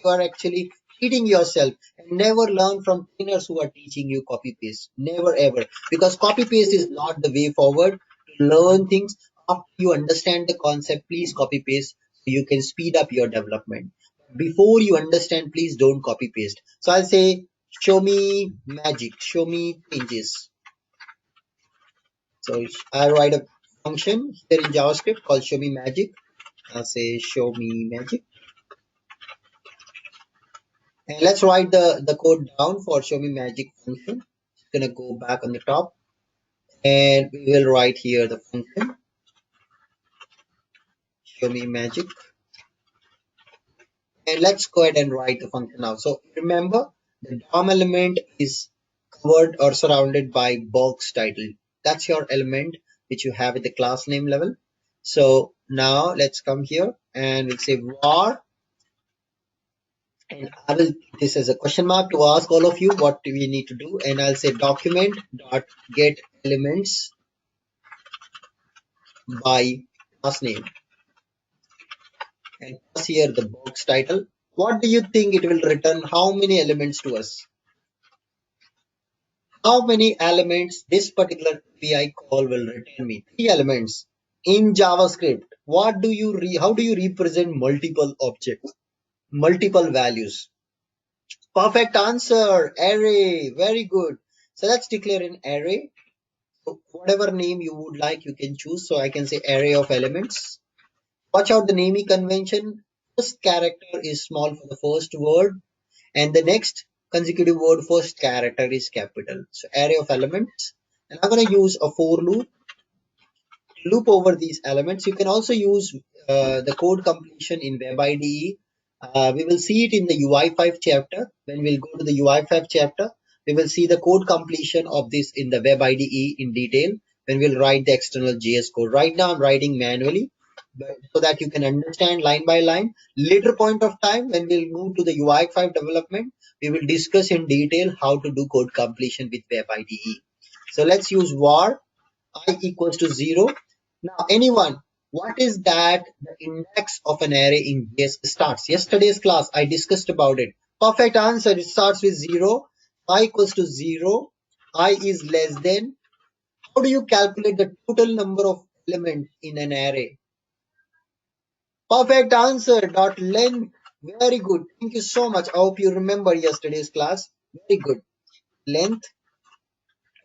are actually cheating yourself. And never learn from trainers who are teaching you copy paste. Never ever. Because copy paste is not the way forward to learn things. After you understand the concept, please copy paste so you can speed up your development. Before you understand, please don't copy paste. So I'll say, show me magic, show me changes. So I write a function here in JavaScript called show me magic. I'll say show me magic. And let's write the code down for show me magic function. It's gonna go back on the top, and we will write here the function show me magic. And let's go ahead and write the function now. So remember, the DOM element is covered or surrounded by box title. That's your element which you have at the class name level. So now let's come here and we'll say var, and I will put this as a question mark to ask all of you what do we need to do. And I'll say document dot get elements by class name, and pass here the box title. What do you think it will return? How many elements to us? How many elements this particular API call will return me? 3 elements. In JavaScript, what do you how do you represent multiple objects, multiple values? Perfect answer. Array. Very good. So let's declare an array. So whatever name you would like, you can choose. So I can say array of elements. Watch out the naming convention. First character is small for the first word, and the next consecutive word first character is capital. So array of elements. And I'm going to use a for loop over these elements. You can also use the code completion in Web IDE. We will see it in the UI5 chapter. When we'll go to the UI5 chapter, we will see the code completion of this in the Web IDE in detail when we'll write the external JS code. Right now, I'm writing manually, but so that you can understand line by line. Later point of time, when we'll move to the UI5 development, we will discuss in detail how to do code completion with Web IDE. So let's use var I equals to 0. Now, anyone, what is that the index of an array in JS starts? Yesterday's class, I discussed about it. Perfect answer. It starts with 0. I equals to 0. I is less than. How do you calculate the total number of elements in an array? Perfect answer. Dot length. Very good. Thank you so much. I hope you remember yesterday's class. Very good. Length.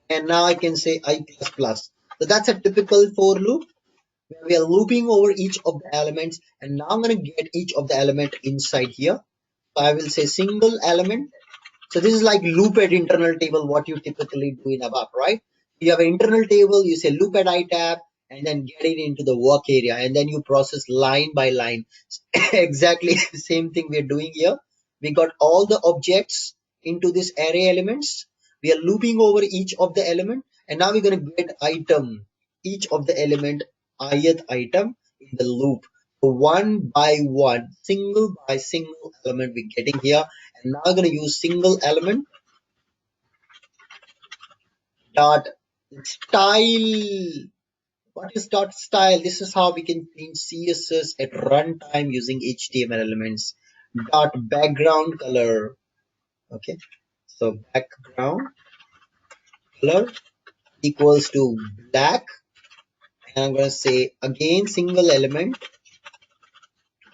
And now I can say I plus plus. So that's a typical for loop, where we are looping over each of the elements, and now I'm going to get each of the element inside here. So I will say single element. So this is like loop at internal table, what you typically do in ABAP, right? You have an internal table, you say loop at iTab, and then get it into the work area, and then you process line by line. Exactly the same thing we're doing here. We got all the objects into this array elements. We are looping over each of the element, and now we're going to get item, each of the element, ith item in the loop. So one by one, single by single element we're getting here. And now I'm going to use single element dot style. What is dot style? This is how we can change CSS at runtime using HTML elements. Dot background color. Okay, so background color equals to black, and I'm going to say again single element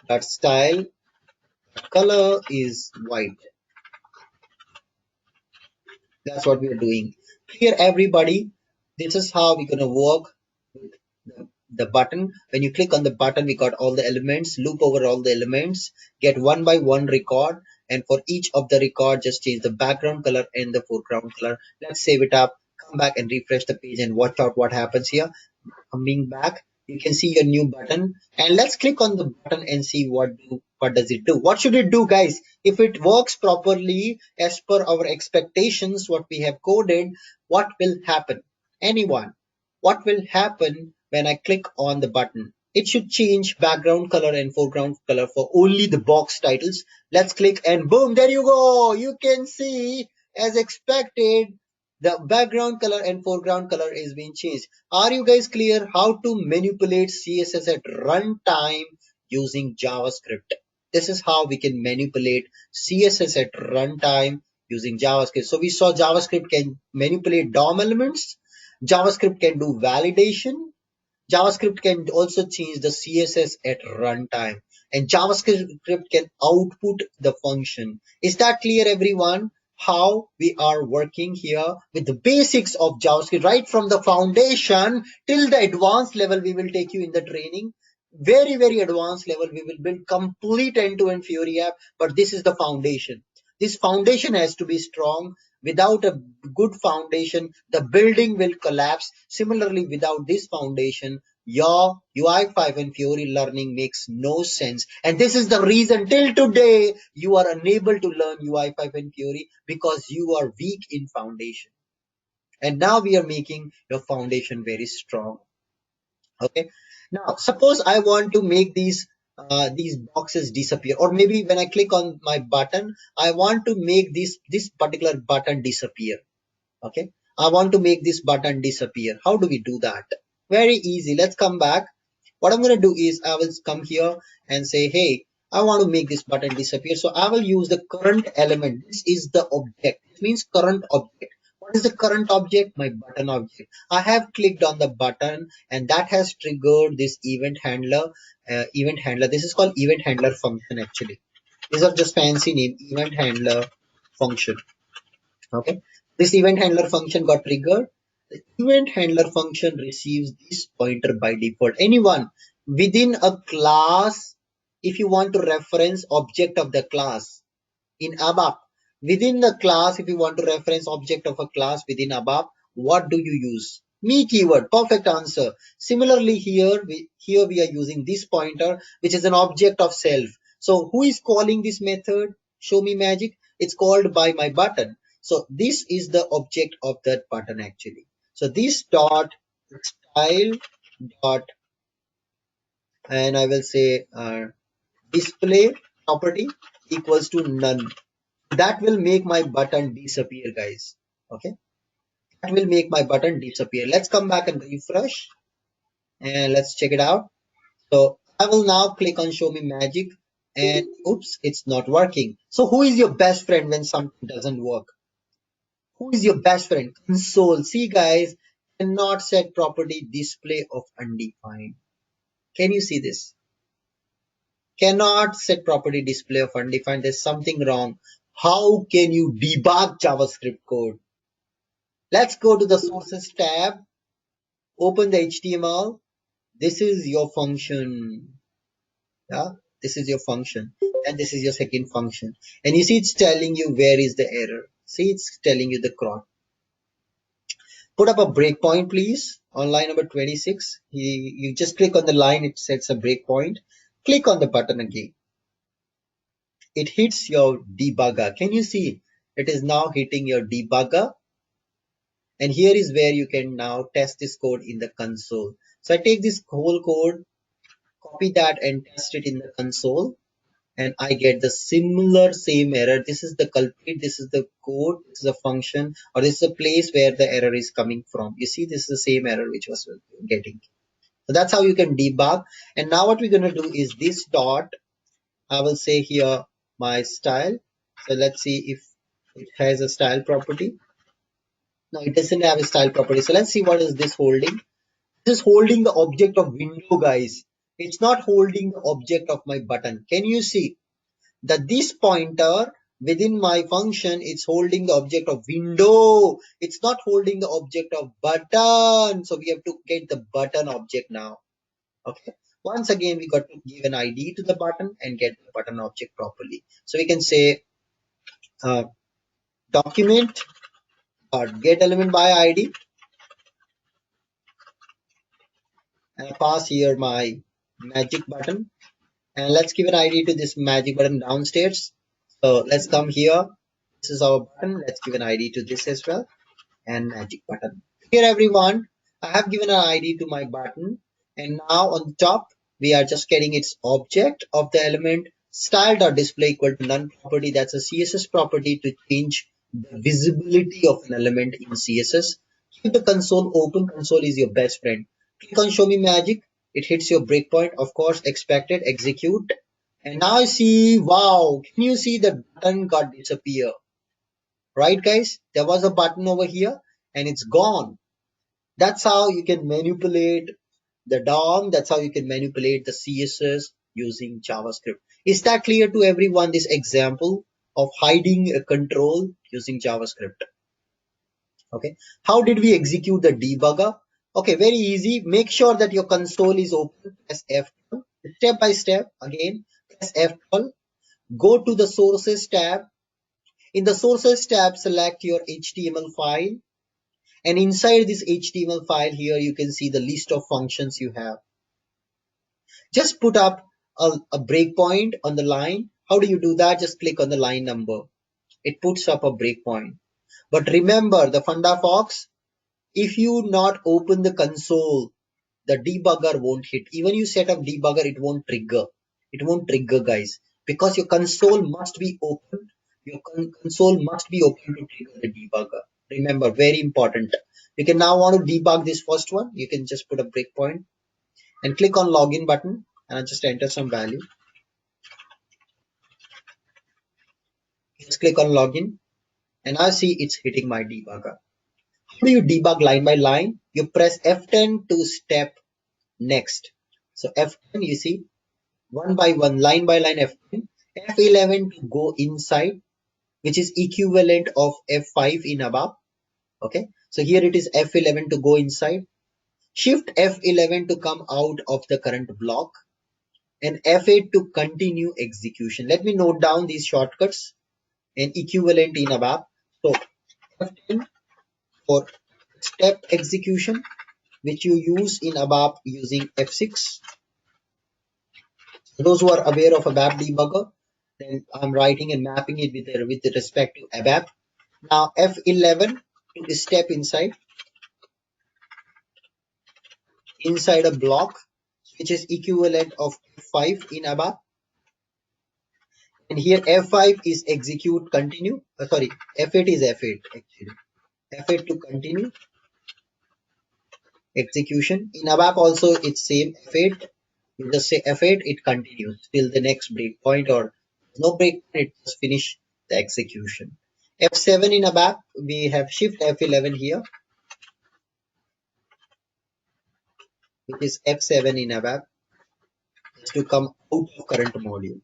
dot style color is white. That's what we are doing here, everybody. This is how we're going to work with the button. When you click on the button, we got all the elements, loop over all the elements, get one by one record, and for each of the record, just change the background color and the foreground color. Let's save it up, come back and refresh the page, and watch out what happens here. Coming back, you can see your new button, and let's click on the button and see what does it do. What should it do, guys? If it works properly as per our expectations, what we have coded, what will happen? Anyone, what will happen when I click on the button? It should change background color and foreground color for only the box titles. Let's click, and boom, there you go. You can see, as expected, the background color and foreground color is being changed. Are you guys clear how to manipulate CSS at runtime using JavaScript? This is how we can manipulate CSS at runtime using JavaScript. So we saw JavaScript can manipulate DOM elements. JavaScript can do validation. JavaScript can also change the CSS at runtime, and JavaScript can output the function. Is that clear, everyone? How we are working here with the basics of JavaScript, right from the foundation till the advanced level. We will take you in the training. Very, very advanced level. We will build complete end-to-end Fiori app, but this is the foundation. This foundation has to be strong. Without a good foundation, the building will collapse. Similarly, without this foundation, your UI5 and Fiori learning makes no sense. And this is the reason till today you are unable to learn UI5 and Fiori, because you are weak in foundation. And now we are making your foundation very strong. Okay. Now, suppose I want to make these boxes disappear, or maybe when I click on my button, I want to make this particular button disappear. Okay, I want to make this button disappear. How do we do that? Very easy. Let's come back. What I'm going to do is I will come here and say, hey, I want to make this button disappear. So I will use the current element. This is the object. It means current object. What is the current object? My button object. I have clicked on the button, and that has triggered this event handler. Event handler. This is called event handler function actually. These are just fancy name, event handler. function. Okay, this event handler function got triggered. The event handler function receives this pointer by default. Anyone within a class, if you want to reference object of the class in ABAP, within the class, if you want to reference object of a class within ABAP, what do you use? Me keyword, perfect answer. Similarly here we are using this pointer, which is an object of self. So who is calling this method? Show me magic. It's called by my button. So this is the object of that button actually. So this dot style dot, and I will say display property equals to none. That will make my button disappear, guys. Okay, that will make my button disappear. Let's come back and refresh and let's check it out. So I will now click on show me magic, and oops, it's not working. So who is your best friend when something doesn't work? Who is your best friend? Console. See guys, cannot set property display of undefined. Can you see this? Cannot set property display of undefined. There's something wrong. How can you debug JavaScript code? Let's go to the sources tab, open the HTML. This is your function. Yeah, this is your function, and this is your second function. And you see it's telling you where is the error. See, it's telling you the crop. Put up a breakpoint, please, on line number 26. You just click on the line, it sets a breakpoint. Click on the button again. It hits your debugger. Can you see? It is now hitting your debugger. And here is where you can now test this code in the console. So I take this whole code, copy that and test it in the console, and I get the similar same error. This is the culprit, this is the code, this is a function, or this is a place where the error is coming from. You see, this is the same error which was getting. So that's how you can debug. And now what we're going to do is this dot, I will say here my style. So let's see if it has a style property. No, it doesn't have a style property. So let's see what is this holding. This is holding the object of window, guys. It's not holding the object of my button. Can you see that this pointer within my function, it's holding the object of window. It's not holding the object of button. So we have to get the button object now. Okay. Once again, we got to give an ID to the button and get the button object properly. So we can say uh, document get element by ID, and I pass here my magic button. And let's give an ID to this magic button downstairs. So let's come here. This is our button. Let's give an ID to this as well. And magic button. Here everyone, I have given an ID to my button. And now on top, we are just getting its object of the element style.display equal to none property. That's a CSS property to change the visibility of an element in CSS. Keep the console open. Console is your best friend. Click on show me magic. It hits your breakpoint, of course, expected, execute. And now I see, wow, can you see the button got disappear? Right, guys? There was a button over here and it's gone. That's how you can manipulate the DOM. That's how you can manipulate the CSS using JavaScript. Is that clear to everyone, this example of hiding a control using JavaScript? Okay. How did we execute the debugger? Okay, very easy. Make sure that your console is open. Press F12. Step by step. Again, press F12. Go to the sources tab. In the sources tab, select your HTML file. And inside this HTML file here, you can see the list of functions you have. Just put up a breakpoint on the line. How do you do that? Just click on the line number. It puts up a breakpoint. But remember the funda fox, if you not open the console, the debugger won't hit. Even you set up debugger, it won't trigger. It won't trigger, guys, because your console must be open. Your console must be open to trigger the debugger. Remember, very important. You can now want to debug this first one. You can just put a breakpoint and click on login button and I'll just enter some value. Just click on login and I see it's hitting my debugger. How do you debug line by line? You press F10 to step next. So F10, you see, one by one, line by line F10. F11 to go inside. which is equivalent of F5 in ABAP. Okay, so here it is F11 to go inside, shift F11 to come out of the current block, and F8 to continue execution. Let me note down these shortcuts and equivalent in ABAP. So F10 for step execution, which you use in ABAP using F6. For those who are aware of ABAP debugger, then I'm writing and mapping it with respect to ABAP. Now F11 to step inside a block, which is equivalent of F5 in ABAP. And here F5 is execute continue. Sorry, F8 is F8 actually. F8 to continue execution. In ABAP also it's same F8. You just say F8, it continues till the next breakpoint, or no breakpoint, it just finish the execution. F7 in ABAP, we have shift F11 here, which is F7 in ABAP, just to come out of current module.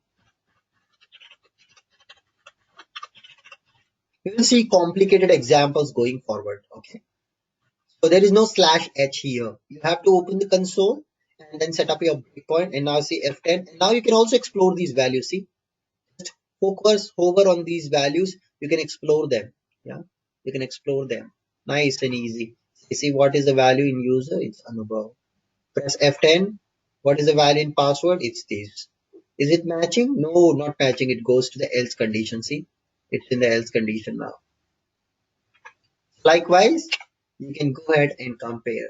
We will see complicated examples going forward. Okay, so there is no /h here. You have to open the console and then set up your breakpoint, and now see F10. And now you can also explore these values. See, hover on these values, you can explore them. Yeah, you can explore them. Nice and easy. You see what is the value in user? It's Anubhav. Press F10. What is the value in password? It's this. Is it matching? No, not matching. It goes to the else condition. See, it's in the else condition now. Likewise, you can go ahead and compare.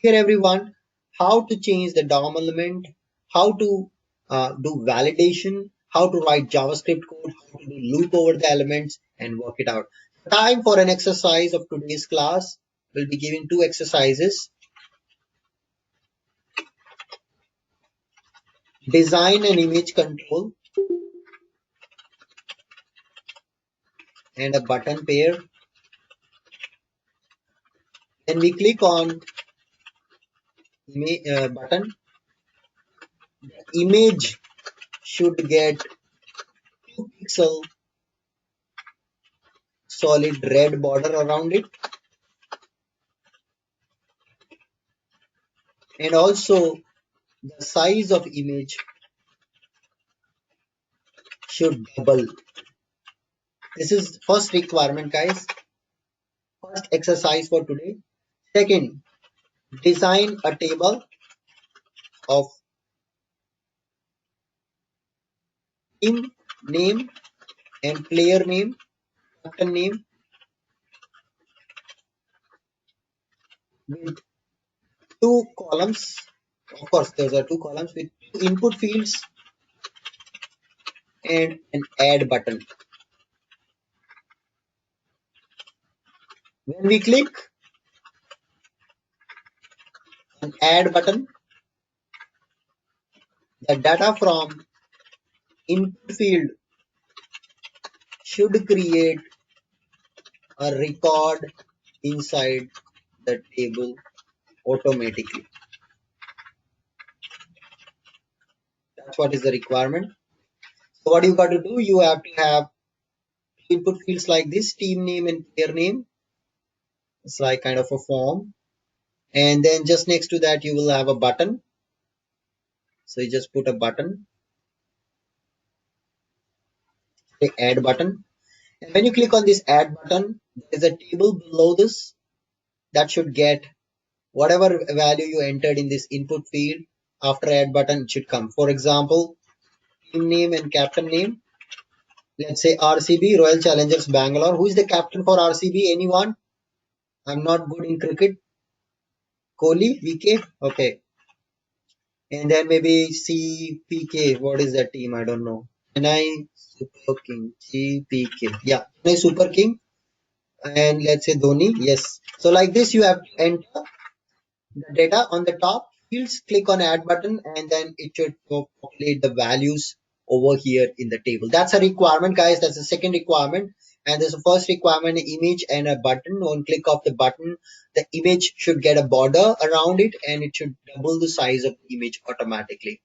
Here everyone, how to change the DOM element, how to do validation, how to write JavaScript code, how to do loop over the elements and work it out. Time for an exercise of today's class. We'll be giving two exercises. Design an image control and a button pair. Then we click on button. The image should get 2 pixel solid red border around it, and also the size of image should double. This is first requirement, guys. First exercise for today. Second, design a table of team name and player name, captain name, with 2 columns. Of course, those are 2 columns with 2 input fields and an add button. When we click on add button, the data from input field should create a record inside the table automatically. That's what is the requirement. So what you got to do, you have to have input fields like this, team name and player name. It's like kind of a form. And then just next to that, you will have a button. So you just put a button, the add button. And when you click on this add button, there's a table below this that should get whatever value you entered in this input field. After add button, it should come. For example, team name and captain name. Let's say RCB, Royal Challengers Bangalore. Who is the captain for RCB? Anyone? I'm not good in cricket. Kohli, VK? Okay. And then maybe CPK. What is that team? I don't know. Chennai Super King. CPK. Yeah. Chennai Super King. And let's say Dhoni. Yes. So like this, you have to enter the data on the top fields. Click on add button, and then it should populate the values over here in the table. That's a requirement, guys. That's the second requirement. And there's a first requirement, an image and a button. On click of the button, the image should get a border around it, and it should double the size of the image automatically.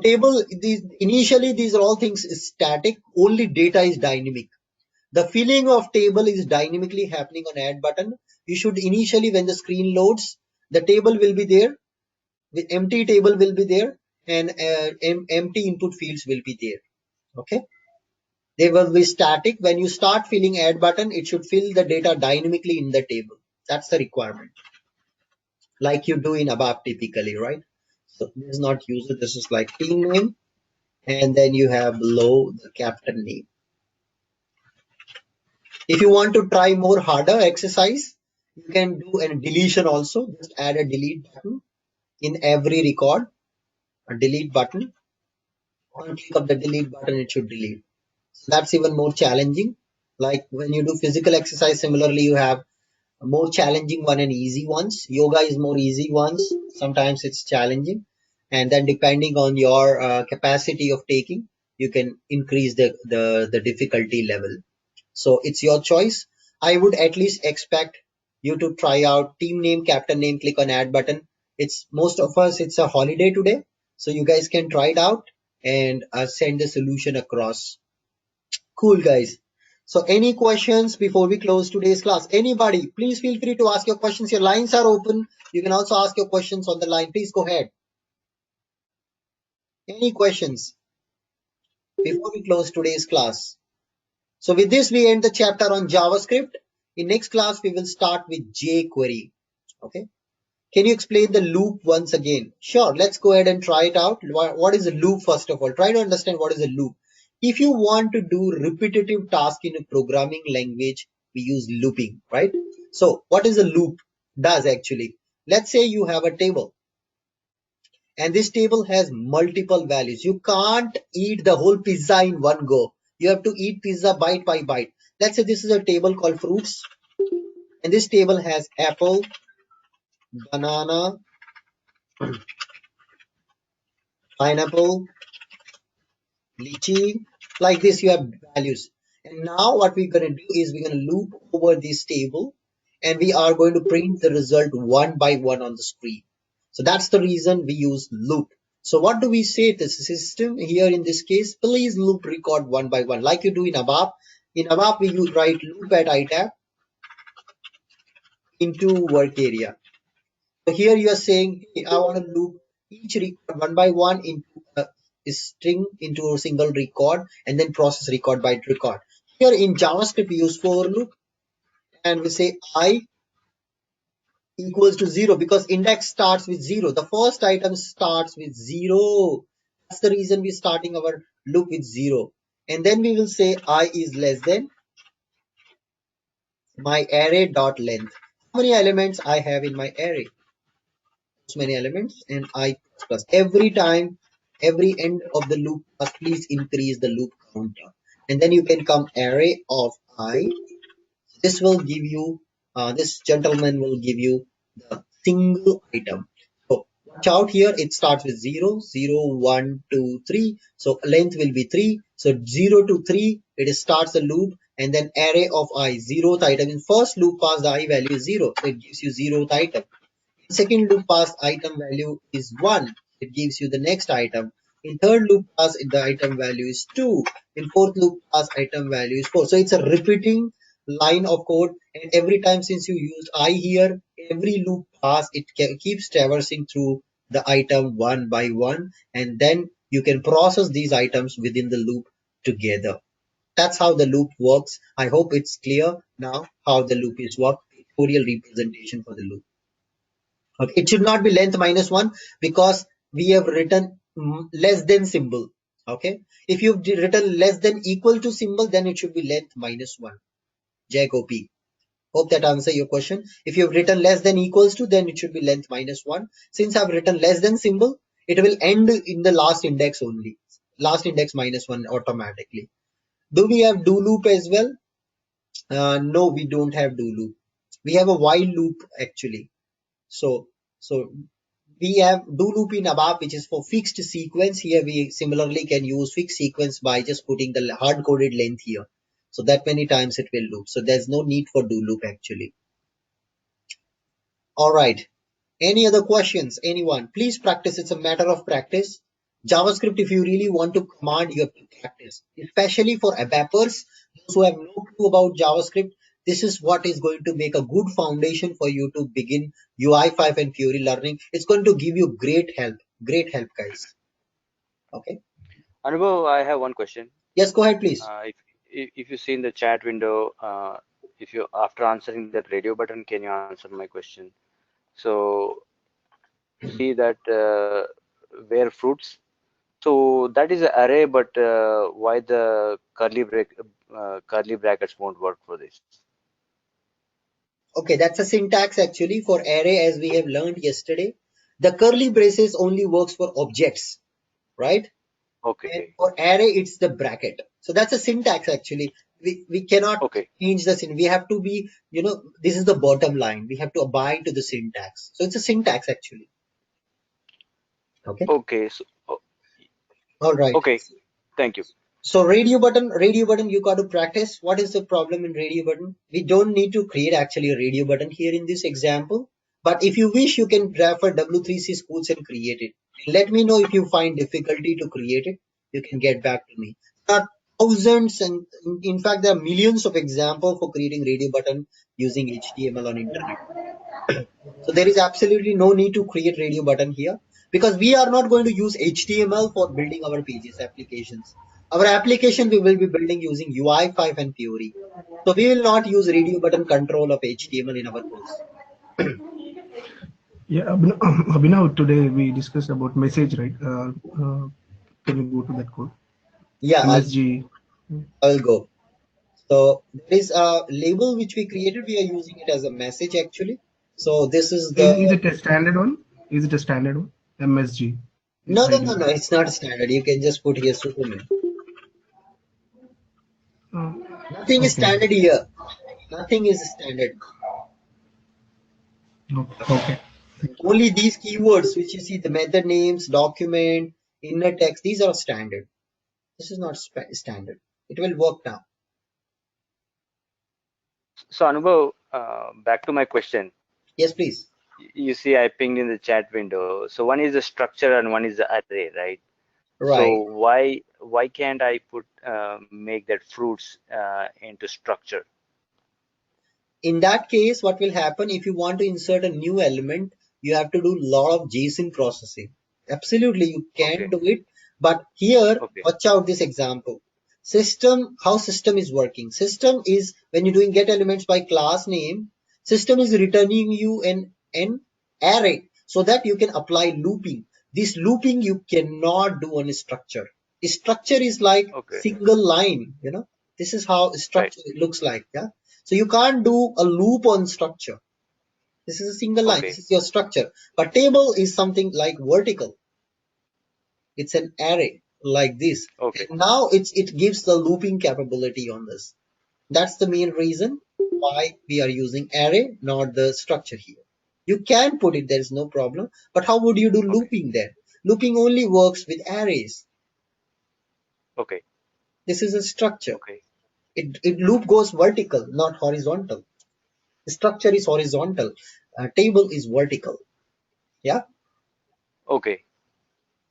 Table, initially these are all things static, only data is dynamic. The filling of table is dynamically happening on add button. You should initially, when the screen loads, the table will be there, the empty table will be there, and empty input fields will be there. Okay, they will be static. When you start filling add button, it should fill the data dynamically in the table. That's the requirement, like you do in ABAP typically, right? So this is not user, this is like team name, and then you have below the captain name. If you want to try more harder exercise, you can do a deletion also. Just add a delete button in every record, a delete button. On click of the delete button, it should delete. So that's even more challenging. Like when you do physical exercise, similarly, you have a more challenging one and easy ones. Yoga is more easy ones. Sometimes it's challenging. And then depending on your capacity of taking, you can increase the difficulty level. So it's your choice. I would at least expect you to try out team name, captain name, click on add button. It's most of us, it's a holiday today. So you guys can try it out and send the solution across. Cool guys. So any questions before we close today's class? Anybody, please feel free to ask your questions. Your lines are open. You can also ask your questions on the line. Please go ahead. Any questions before we close today's class? So with this, we end the chapter on JavaScript. In next class, we will start with jQuery. Okay. Can you explain the loop once again? Sure. Let's go ahead and try it out. What is a loop first of all? Try to understand what is a loop. If you want to do repetitive task in a programming language, we use looping, right? So what is a loop does actually? Let's say you have a table and this table has multiple values. You can't eat the whole pizza in one go. You have to eat pizza bite by bite. Let's say this is a table called fruits, and this table has apple, banana, pineapple, lychee. Like this, you have values. And now what we're going to do is we're going to loop over this table, and we are going to print the result one by one on the screen. So that's the reason we use loop. So what do we say to the system here in this case? Please loop record one by one, like you do in ABAP. In ABAP, we use write loop at itab into work area. So here you are saying, hey, I want to loop each record one by one into a string into a single record and then process record by record. Here in JavaScript, we use for loop and we say I equals to 0 because index starts with 0. The first item starts with 0. That's the reason we're starting our loop with 0. And then we will say I is less than my array dot length. How many elements I have in my array? Many elements and I plus. Every time, every end of the loop, please increase the loop counter. And then you can come array of I. This will give you, this gentleman will give you the single item. So watch out here, it starts with 0, 0, 1, 2, 3. So length will be 3. So 0 to 3, it starts a loop and then array of I, 0th item. In first loop pass the I value is 0. So it gives you 0th item. Second loop pass item value is 1. It gives you the next item. In third loop pass the item value is 2. In fourth loop pass item value is 4. So it's a repeating line of code, and every time since you used I here, every loop pass it keeps traversing through the item one by one, and then you can process these items within the loop together. That's how the loop works. I hope it's clear now how the loop is work. Pictorial representation for the loop. Okay, it should not be length minus 1 because we have written less than symbol. Okay, if you've written less than equal to symbol, then it should be length minus 1. Jacob. Hope that answer your question. If you've written less than equals to, then it should be length minus 1. Since I've written less than symbol, it will end in the last index only. Last index minus 1 automatically. Do we have do loop as well? No, we don't have do loop. We have a while loop actually. So we have do loop in ABAP, which is for fixed sequence. Here we similarly can use fixed sequence by just putting the hard coded length here. So that many times it will loop. So there's no need for do loop actually. All right. Any other questions? Anyone? Please practice. It's a matter of practice. JavaScript, if you really want to command, you have to practice, especially for ABAPers, those who have no clue about JavaScript. This is what is going to make a good foundation for you to begin UI5 and Fiori learning. It's going to give you great help, guys. Okay. Anubhav, I have one question. Yes, go ahead, please. If you see in the chat window, if you after answering that radio button, can you answer my question? So see that where fruits. So that is an array, but why the curly brackets won't work for this? Okay, that's a syntax actually for array, as we have learned yesterday. The curly braces only works for objects, right? And Okay. for array, it's the bracket. So that's a syntax actually. We cannot Okay. change the syntax. We have to be, this is the bottom line. We have to abide to the syntax. So it's a syntax actually. Okay. Okay. So All right. okay. Thank you. So radio button, you got to practice. What is the problem in radio button? We don't need to create actually a radio button here in this example. But if you wish, you can refer W3C schools and create it. Let me know if you find difficulty to create it. You can get back to me. There are thousands and in fact, there are millions of examples for creating radio button using HTML on internet. So there is absolutely no need to create radio button here because we are not going to use HTML for building our pages applications. Our application we will be building using UI5 and Fiori. So we will not use radio button control of HTML in our course. Yeah, Abhinav, today we discussed about message, right? Can you go to that code? Yeah, MSG. I'll go. So there is a label which we created. We are using it as a message actually. So this is the. Is it a standard one? Is it a standard one? MSG. No, ID. it's not standard. You can just put here Superman. Nothing is standard here. Nothing is standard. Okay. Only these keywords which you see, the method names, document, inner text, these are standard. This is not standard. It will work now. So Anubhav, back to my question. Yes, please. You see, I pinged in the chat window. So one is the structure and one is the array, right? So Right. why can't I put make that fruits into structure? In that case, what will happen if you want to insert a new element, you have to do a lot of JSON processing. Absolutely, you can Okay. do it. But here, Okay. watch out this example. How system is working. System is when you're doing get elements by class name, system is returning you an array so that you can apply looping. This looping you cannot do on a structure. A structure is like Okay. single line, This is how a structure looks like, yeah. So you can't do a loop on structure. This is a single line. Okay. This is your structure. But table is something like vertical. It's an array like this. Okay. And now it gives the looping capability on this. That's the main reason why we are using array, not the structure here. You can put it, there is no problem. But how would you do looping there? Looping only works with arrays. Okay. This is a structure. Okay. It loop goes vertical, not horizontal. The structure is horizontal. Table is vertical. Yeah. Okay.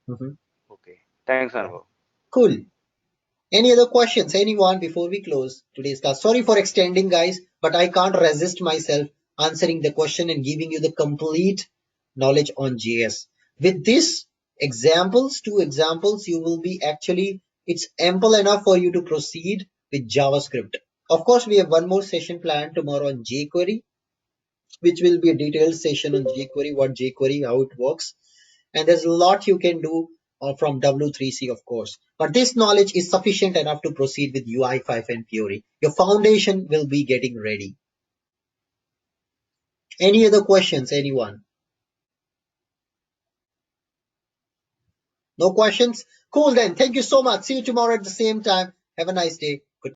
Mhm. Okay. Thanks, Yeah. Anubhav. Cool. Any other questions? Anyone before we close today's class? Sorry for extending, guys, but I can't resist myself answering the question and giving you the complete knowledge on JS. With this examples, 2 examples, you will be actually, it's ample enough for you to proceed with JavaScript. Of course, we have one more session planned tomorrow on jQuery, which will be a detailed session on jQuery, what jQuery, how it works. And there's a lot you can do from W3C, of course. But this knowledge is sufficient enough to proceed with UI5 and Fiori. Your foundation will be getting ready. Any other questions, anyone? No questions? Cool then. Thank you so much. See you tomorrow at the same time. Have a nice day.